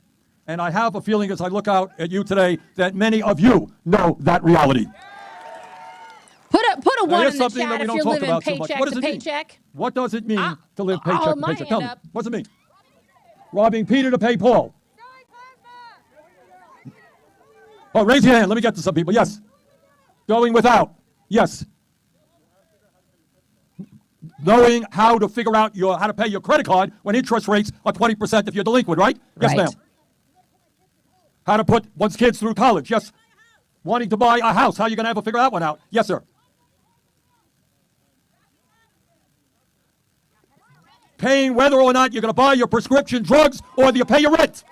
And I have a feeling as I look out at you today that many of you know that reality. Put a Now, one here's in the something chat that we if don't you're talk living about so much. paycheck What does to it mean? paycheck. What does it mean to live I'll paycheck hold to my paycheck? Tell me. hand up. What does it mean? Robbing Peter to pay Paul. Oh, raise your hand. Let me get to some people. Yes. Going without. Yes. Knowing how to figure out how to pay your credit card when interest rates are 20% if you're delinquent, right? Yes, Right. ma'am. How to put one's kids through college. Yes. Wanting to buy a house. How are you going to ever figure that one out? Yes, sir. Paying whether or not you're going to buy your prescription drugs or you pay your rent.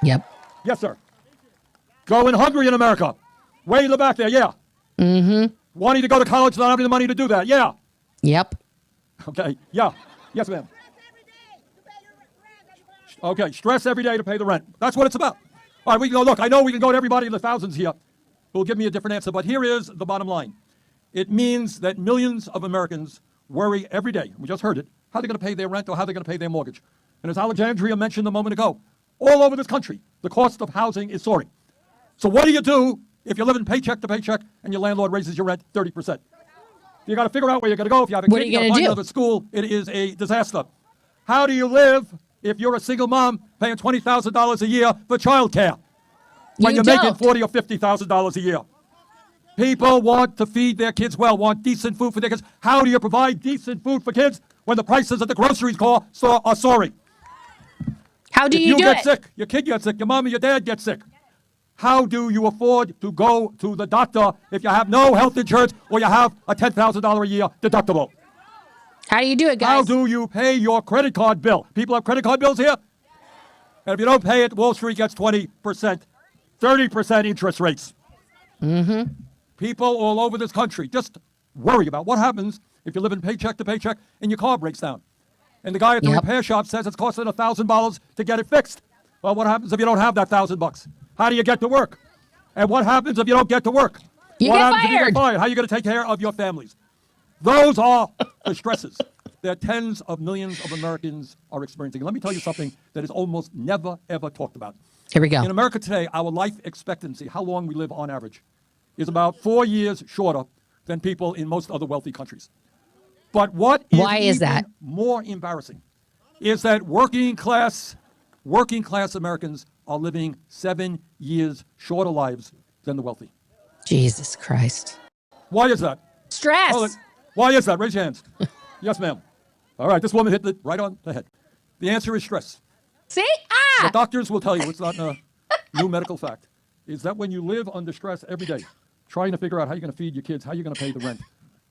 Yep. Yes, sir. Going hungry in America. Way in the back there, yeah. Mm-hmm. Wanting to go to college, not having the money to do that, yeah. Yep. Okay, yeah. Yes, ma'am. Okay, stress every day to pay the rent. That's what it's about. All right, we can go, look, I know we can go to everybody in the thousands here who will give me a different answer, but here is the bottom line. It means that millions of Americans worry every day, we just heard it, how they're going to pay their rent or how they're going to pay their mortgage. And as Alexandria mentioned a moment ago, all over this country, the cost of housing is soaring. So what do you do if you're living paycheck to paycheck and your landlord raises your rent 30%? You got to figure out where you're going to go. If you have a What kid, are you you got to gonna find do? another school. It is a disaster. How do you live if you're a single mom paying $20,000 a year for childcare when You you're making don't. $40,000 or $50,000 a year? People want to feed their kids well, want decent food for their kids. How do you provide decent food for kids when the prices at the grocery store are soaring? How do If you do get it? sick, your kid gets sick, your mom and your dad get sick. How do you afford to go to the doctor if you have no health insurance or you have a $10,000 a year deductible? How do you do it, guys? How do you pay your credit card bill? People have credit card bills here? And if you don't pay it, Wall Street gets 20%, 30% interest rates. Mm-hmm. People all over this country just worry about what happens if you're living paycheck to paycheck and your car breaks down. And the guy at the Yep. repair shop says it's costing $1,000 to get it fixed. Well, what happens if you don't have that $1,000? How do you get to work? And what happens if you don't get to work? You what get happens if you fired. get fired? How are you going to take care of your families? Those are the stresses that tens of millions of Americans are experiencing. Let me tell you something that is almost never, ever talked about. Here we go. In America today, our life expectancy, how long we live on average, is about 4 years shorter than people in most other wealthy countries. But what is Why is even that? more embarrassing is that working class Americans are living 7 years shorter lives than the wealthy. Jesus Christ. Why is that? Stress. Hold it. Why is that? Raise your hands. Yes, ma'am. All right, this woman hit it right on the head. The answer is stress. See? What Ah! doctors will tell you, it's not a new medical fact, is that when you live under stress every day, trying to figure out how you're going to feed your kids, how you're going to pay the rent,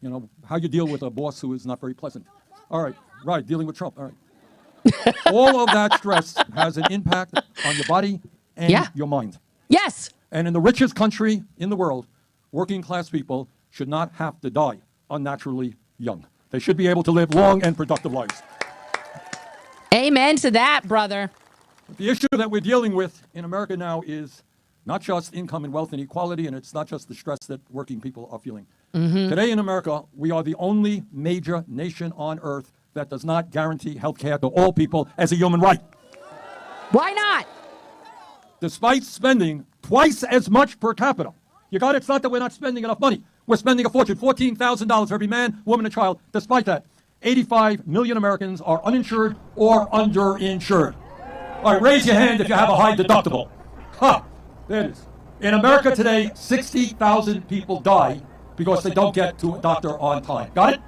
you know, how you deal with a boss who is not very pleasant. All right, right, dealing with Trump. All right. All of that stress has an impact on your body and Yeah. your mind. Yes. And in the richest country in the world, working class people should not have to die unnaturally young. They should be able to live long and productive lives. Amen to that, brother. The issue that we're dealing with in America now is not just income and wealth inequality, and it's not just the stress that working people are feeling. Mm-hmm. Today in America, we are the only major nation on earth that does not guarantee health care to all people as a human right. Why not? Despite spending twice as much per capita. It's not that we're not spending enough money. We're spending a fortune, $14,000 for every man, woman, and child. Despite that, 85 million Americans are uninsured or underinsured. All right, raise your hand if you have a high deductible. Ha! There it is. In America today, 60,000 people die because they don't get to a doctor on time. Got it?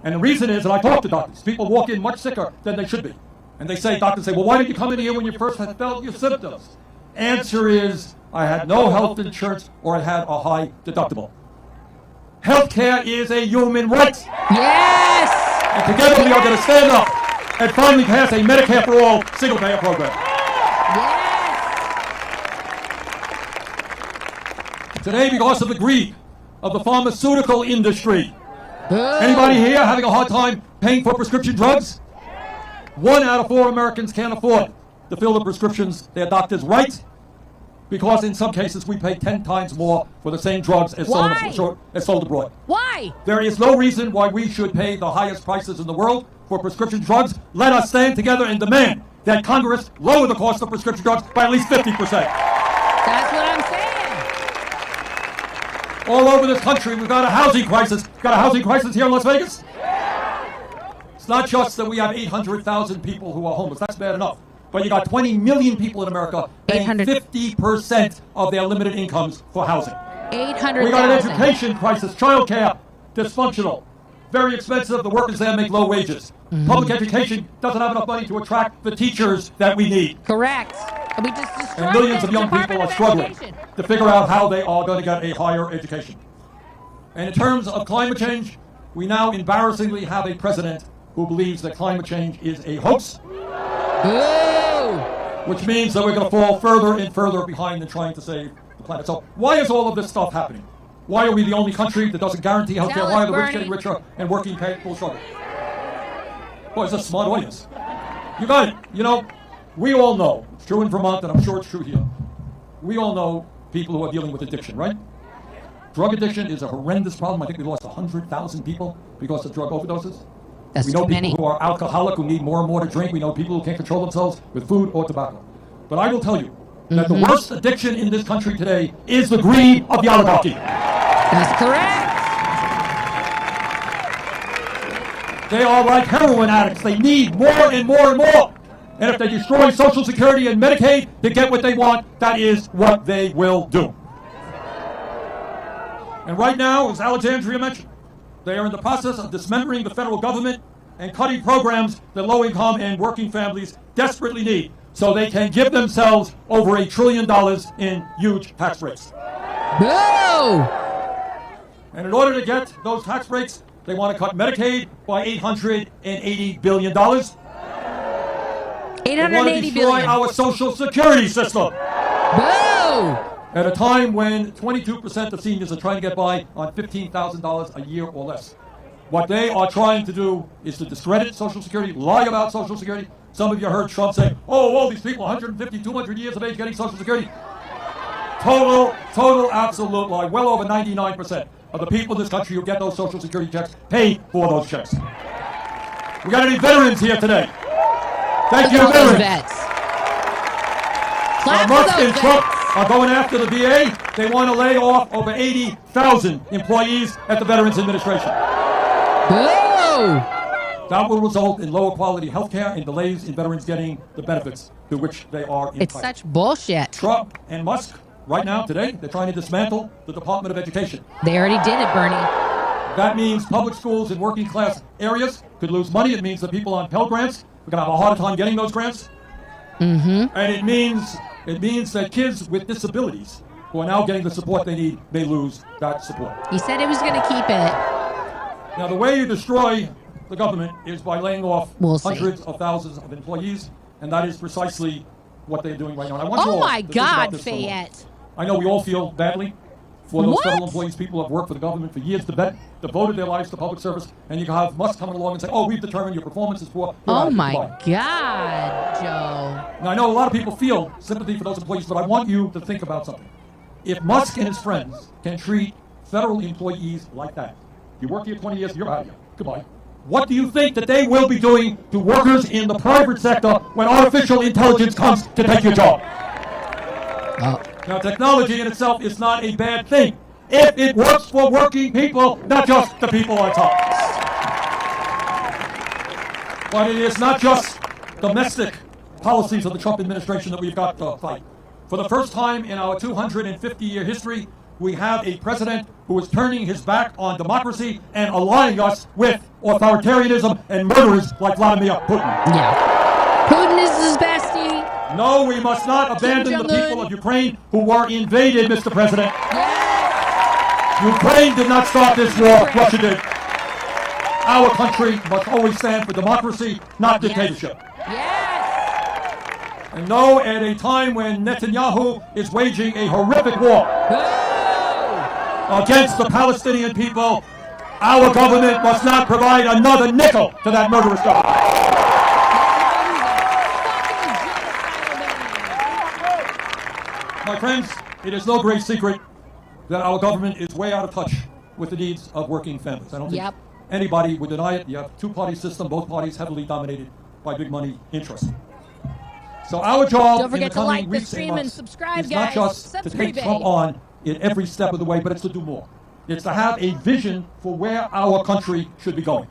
And the reason is, and I talk to doctors, people walk in much sicker than they should be. And they say, doctors say, well, why did you come in here when you first had felt your symptoms? Answer is, I had no health insurance or I had a high deductible. Healthcare is a human right. Yes! And together we are going to stand up and finally pass a Medicare for all single-payer program. Yes! Today, because of the greed of the pharmaceutical industry, Boo. anybody here having a hard time paying for prescription drugs? 1 out of 4 Americans can't afford to fill the prescriptions their doctors write, because in some cases we pay 10 times more for the same drugs as sold abroad. Why? There is no reason why we should pay the highest prices in the world for prescription drugs. Let us stand together and demand that Congress lower the cost of prescription drugs by at least 50%. That's what I'm saying. All over this country, we've got a housing crisis. Got a housing crisis here in Las Vegas? It's not just that we have 800,000 people who are homeless. That's bad enough. But you got 20 million people in America paying 50% of their limited incomes for housing. 800,000. We got an education crisis, child care, dysfunctional, very expensive. The workers there make low wages. Public education doesn't have enough money to attract the teachers that we need. Correct. And we just destroyed And millions the of young Department people are of struggling Education. to figure out how they are going to get a higher education. And in terms of climate change, we now embarrassingly have a president who believes that climate change is a hoax. Boo! Which means that we're going to fall further and further behind in trying to save the planet. So why is all of this stuff happening? Why are we the only country that doesn't guarantee health care? Why are the rich getting richer and working people struggling? Boy, it's a smart audience. You got it. You know, we all know, it's true in Vermont and I'm sure it's true here, we all know people who are dealing with addiction, right? Drug addiction is a horrendous problem. I think we lost 100,000 people because of drug overdoses. That's we know too people many. who are alcoholic, who need more and more to drink. We know people who can't control themselves with food or tobacco. But I will tell you that the worst addiction in this country today is the greed of the oligarchy. That's correct. They are like heroin addicts. They need more and more and more. And if they destroy Social Security and Medicaid to get what they want, that is what they will do. And right now, as Alexandria mentioned, they are in the process of dismembering the federal government and cutting programs that low-income and working families desperately need so they can give themselves over $1 trillion in huge tax breaks. Boo! And in order to get those tax breaks, they want to cut Medicaid by $880 billion. They want to 880 destroy billion. our Social Security system. Boo! At a time when 22% of seniors are trying to get by on $15,000 a year or less. What they are trying to do is to discredit Social Security, lie about Social Security. Some of you heard Trump say, oh, all these people, 150, 200 years of age getting Social Security. Total, absolute lie. Well over 99% of the people in this country who get those Social Security checks pay for those checks. We got any veterans here today? Thank you, Look at those veterans. vets. Clap for Musk those and vets. Trump are going after the VA. They want to lay off over 80,000 employees at the Veterans Administration. Boo! That will result in lower quality health care and delays in veterans getting the benefits to which they are entitled. It's such bullshit. Trump and Musk, right now, today, they're trying to dismantle the Department of Education. They already did it, Bernie. That means public schools in working class areas could lose money. It means that people on Pell Grants are going to have a harder time getting those grants. And it means that kids with disabilities who are now getting the support they need, they lose that support. He said he was going to keep it. Now, the way you destroy the government is by laying off We'll see. hundreds of thousands of employees, and that is precisely what they're doing right now. And I want you Oh all my to think about God, this for a moment. Fayette. I know we all feel badly for those What? federal employees, people who have worked for the government for years, devoted their lives to public service, and you can have Musk coming along and say, oh, we've determined your performance is poor. You're out Oh of my goodbye. God, Joe. Now, I know a lot of people feel sympathy for those employees, but I want you to think about something. If Musk and his friends can treat federal employees like that, you work here 20 years, you're out of here. Goodbye. What do you think that they will be doing to workers in the private sector when artificial intelligence comes to take your job? Oh. Now, technology in itself is not a bad thing, if it works for working people, not just the people on top. But it is not just domestic policies of the Trump administration that we've got to fight. For the first time in our 250-year history, we have a president who is turning his back on democracy and aligning us with authoritarianism and murderers like Vladimir Putin. Yeah. Putin is his bestie. No, we must not abandon the people of Ukraine who were invaded, Mr. President. Yes. Ukraine did not start this war, Russia did. Our country must always stand for democracy, not dictatorship. Yes. And no, at a time when Netanyahu is waging a horrific war against the Palestinian people, our government must not provide another nickel to that murderous government. My friends, it is no great secret that our government is way out of touch with the needs of working families. I don't think anybody would deny it. You have a two-party system, both parties heavily dominated by big money interests. So our job in the coming weeks and months is not just to take Trump on in every step of the way, but it's to do more. It's to have a vision for where our country should be going.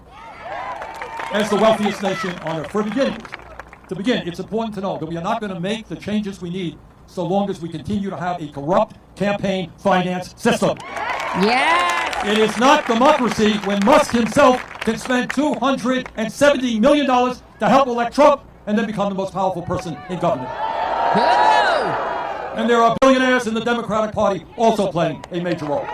As the wealthiest nation on earth. To begin, it's important to know that we are not going to make the changes we need so long as we continue to have a corrupt campaign finance system. Yes! It is not democracy when Musk himself can spend $270 million to help elect Trump and then become the most powerful person in government. And there are billionaires in the Democratic Party also playing a major role.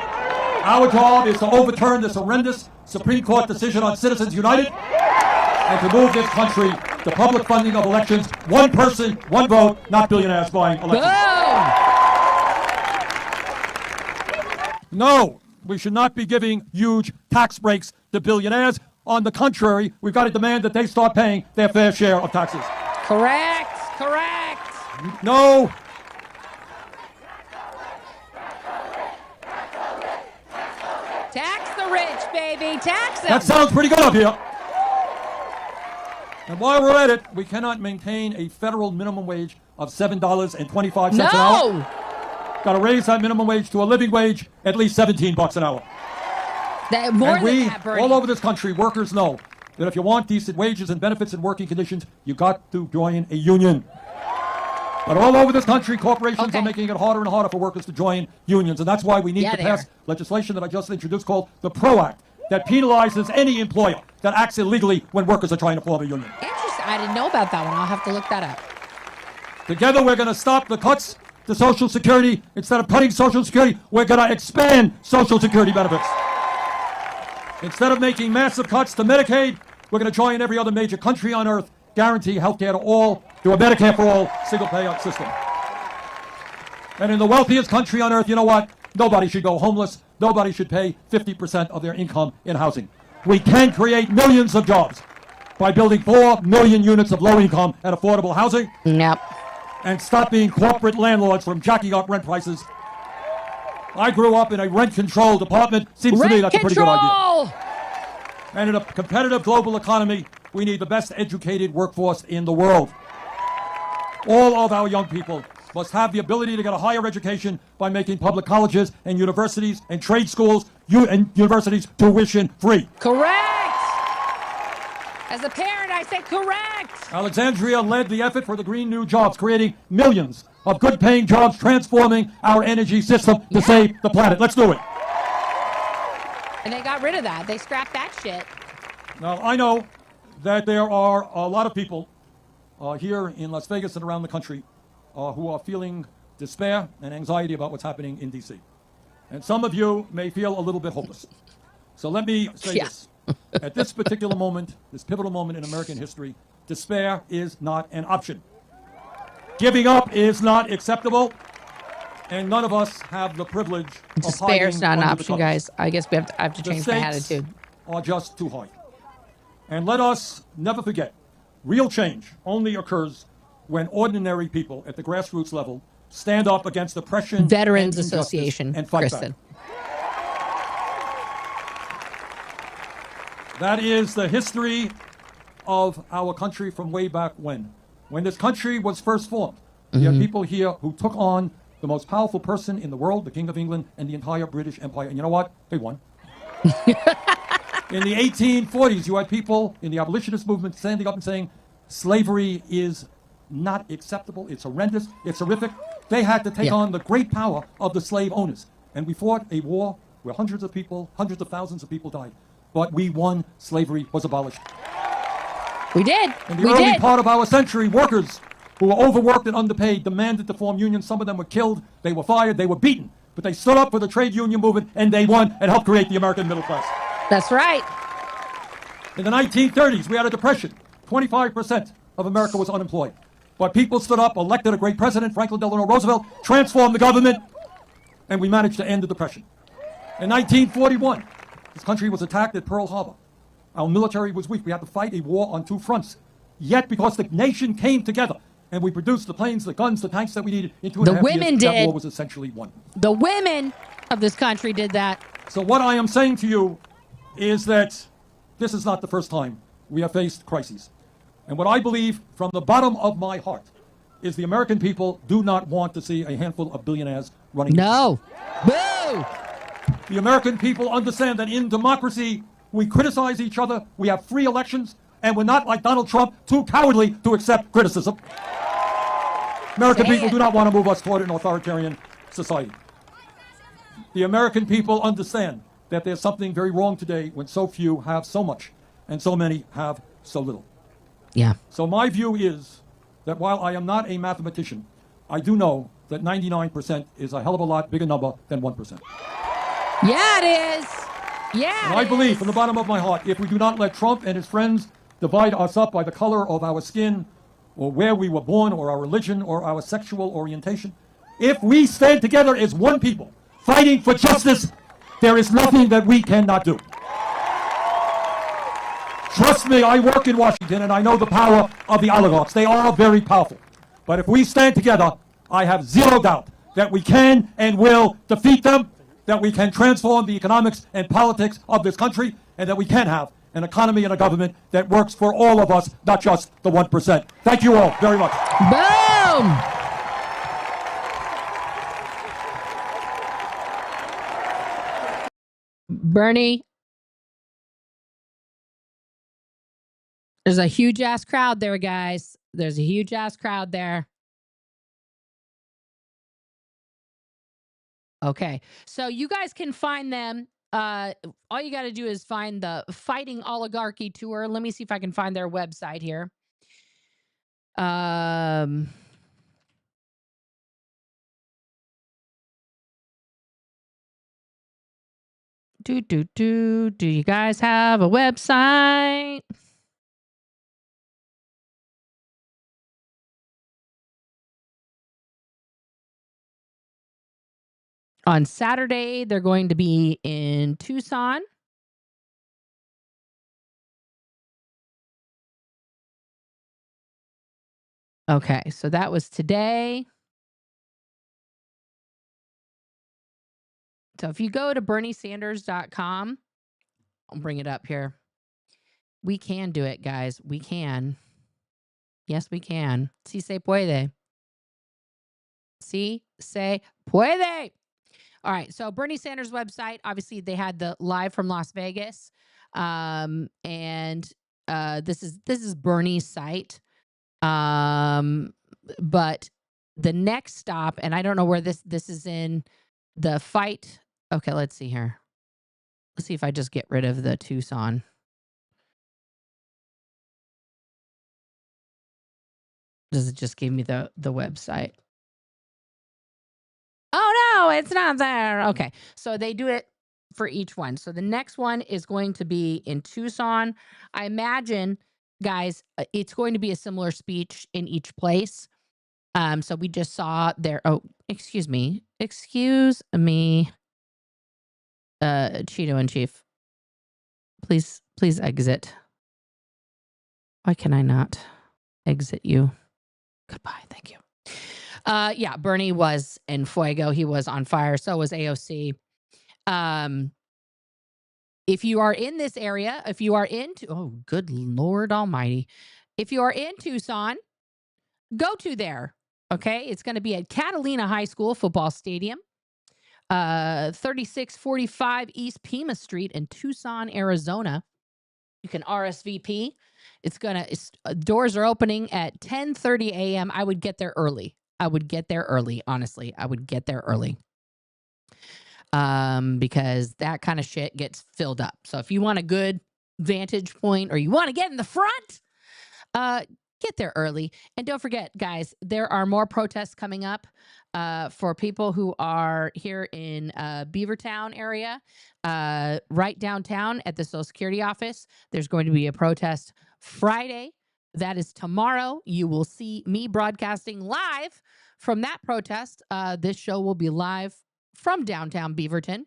Our job is to overturn this horrendous Supreme Court decision on Citizens United and to move this country to public funding of elections, one person, one vote, not billionaires buying elections. No, we should not be giving huge tax breaks to billionaires. On the contrary, we've got to demand that they start paying their fair share of taxes. Correct. No. Tax the rich, baby. Tax them. That sounds pretty good up here. And while we're at it, we cannot maintain a federal minimum wage of $7.25 an hour. Got to raise that minimum wage to a living wage, at least $17 an hour. All over this country, workers know that if you want decent wages and benefits and working conditions, you got to join a union. But all over this country, corporations are making it harder and harder for workers to join unions. And that's why we need to pass legislation that I just introduced called the PRO Act that penalizes any employer that acts illegally when workers are trying to form a union. Interesting. I didn't know about that one. I'll have to look that up. Together, we're going to stop the cuts to Social Security. Instead of cutting Social Security, we're going to expand Social Security benefits. Instead of making massive cuts to Medicaid, we're going to join every other major country on earth, guarantee health care to all, through a Medicare for all single payout system. And in the wealthiest country on earth, you know what? Nobody should go homeless. Nobody should pay 50% of their income in housing. We can create millions of jobs by building 4 million units of low-income and affordable housing. And stop being corporate landlords from jacking up rent prices. I grew up in a rent-controlled apartment. Seems to me that's a pretty good idea. And in a competitive global economy, we need the best educated workforce in the world. All of our young people must have the ability to get a higher education by making public colleges and universities and trade schools and universities tuition free. Correct! As a parent, I say correct! Alexandria led the effort for the Green New Jobs, creating millions of good-paying jobs, transforming our energy system to save the planet. Let's do it. And they got rid of that. They scrapped that shit. Now, I know that there are a lot of people here in Las Vegas and around the country who are feeling despair and anxiety about what's happening in D.C. And some of you may feel a little bit hopeless. So let me say this. At this particular moment, this pivotal moment in American history, despair is not an option. Giving up is not acceptable, and none of us have the privilege of despair is not an option, guys. I guess I have to change my attitude. Are just too high. And let us never forget, real change only occurs when ordinary people at the grassroots level stand up against oppression, Veterans Association, and fight back. That is the history of our country from way back when. When this country was first formed, we had people here who took on the most powerful person in the world, the King of England, and the entire British Empire. And you know what? They won. In the 1840s, you had people in the abolitionist movement standing up and saying, slavery is not acceptable, it's horrendous, it's horrific. They had to take on the great power of the slave owners. And we fought a war where hundreds of thousands of people died. But we won. Slavery was abolished. We did. In the early part of our century, workers who were overworked and underpaid demanded to form unions. Some of them were killed, they were fired, they were beaten. But they stood up for the trade union movement, and they won and helped create the American middle class. That's right. In the 1930s, we had a depression. 25% of America was unemployed. But people stood up, elected a great president, Franklin Delano Roosevelt, transformed the government, and we managed to end the depression. In 1941, this country was attacked at Pearl Harbor. Our military was weak. We had to fight a war on two fronts. Yet, because the nation came together, and we produced the planes, the guns, the tanks that we needed in 2.5 years, that war was essentially won. The women of this country did that. So what I am saying to you is that this is not the first time we have faced crises. And what I believe from the bottom of my heart is the American people do not want to see a handful of billionaires running. No. Boo! The American people understand that in democracy, we criticize each other, we have free elections, and we're not like Donald Trump, too cowardly to accept criticism. American people do not want to move us toward an authoritarian society. The American people understand that there's something very wrong today when so few have so much and so many have so little. Yeah. So my view is that while I am not a mathematician, I do know that 99% is a hell of a lot bigger number than 1%. Yeah, it is. Yeah. And I believe from the bottom of my heart, if we do not let Trump and his friends divide us up by the color of our skin or where we were born or our religion or our sexual orientation, if we stand together as one people fighting for justice, there is nothing that we cannot do. Trust me, I work in Washington and I know the power of the oligarchs. They are very powerful. But if we stand together, I have zero doubt that we can and will defeat them, that we can transform the economics and politics of this country, and that we can have an economy and a government that works for all of us, not just the 1%. Thank you all very much. Boom! Bernie, there's a huge ass crowd there, guys. There's a huge ass crowd there. Okay, so you guys can find them. All you got to do is find the Fighting Oligarchy Tour. Let me see if I can find their website here. Do you guys have a website? On Saturday, they're going to be in Tucson. Okay, so that was today. So if you go to berniesanders.com, I'll bring it up here. We can do it, guys. We can. Yes, we can. Si se puede. Si se puede. All right, so Bernie Sanders' website, obviously they had the live from Las Vegas, and this is Bernie's site, but the next stop, and I don't know where this is in the fight. Okay, let's see here. Let's see if I just get rid of the Tucson. Does it just give me the website? Oh, no, it's not there. Okay, so they do it for each one. So the next one is going to be in Tucson. I imagine, guys, it's going to be a similar speech in each place. So we just saw there. Oh, excuse me. Excuse me. Cheeto in Chief. Please exit. Why can I not exit you? Goodbye. Thank you. Yeah, Bernie was in fuego. He was on fire. So was AOC. If you are in this area, if you are oh, good Lord Almighty. If you are in Tucson, go to there. Okay, it's going to be at Catalina High School Football Stadium, 3645 East Pima Street in Tucson, Arizona. You can RSVP. Doors are opening at 10:30 a.m. I would get there early. Honestly. I would get there early. Because that kind of shit gets filled up. So if you want a good vantage point or you want to get in the front, get there early. And don't forget, guys, there are more protests coming up for people who are here in Beaverton area, right downtown at the Social Security office. There's going to be a protest Friday. That is tomorrow. You will see me broadcasting live from that protest. This show will be live from downtown Beaverton.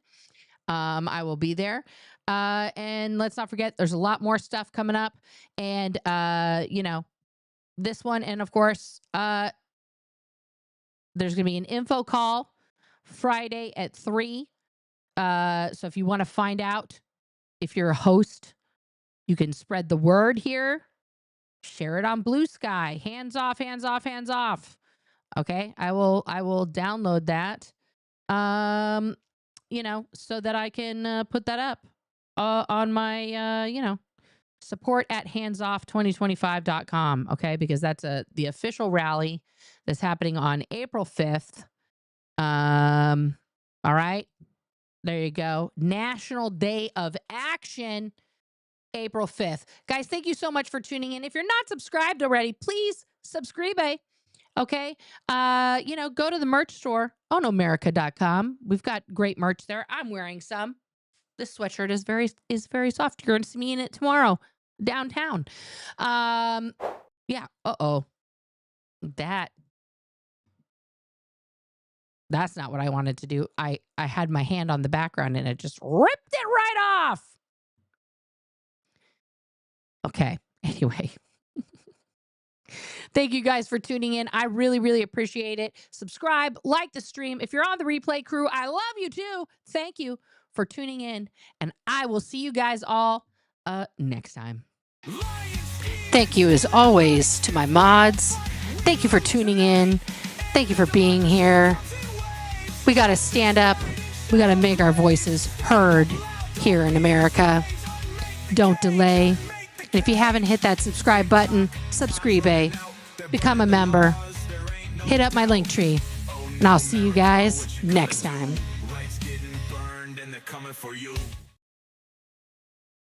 I will be there. And let's not forget, there's a lot more stuff coming up. And, this one. And of course, there's going to be an info call Friday at 3. So if you want to find out if you're a host, you can spread the word here. Share it on Blue Sky. Hands off, hands off, hands off. Okay. I will download that. So that I can put that up on my, support at handsoff2025.com. Okay. Because that's the official rally that's happening on April 5th. All right. There you go. National Day of Action, April 5th. Guys, thank you so much for tuning in. If you're not subscribed already, please subscribe. Okay. Go to the merch store, ohnomerica.com. We've got great merch there. I'm wearing some. This sweatshirt is very soft. You're going to see me in it tomorrow downtown. Yeah. Uh-oh. That's not what I wanted to do. I had my hand on the background and it just ripped it right off. Okay. Anyway. Thank you guys for tuning in. I really, really appreciate it. Subscribe, like the stream. If you're on the replay crew, I love you too. Thank you for tuning in. And I will see you guys all next time. Thank you as always to my mods. Thank you for tuning in. Thank you for being here. We got to stand up. We got to make our voices heard here in America. Don't delay. And if you haven't hit that subscribe button, subscribe. Become a member. Hit up my link tree. And I'll see you guys next time.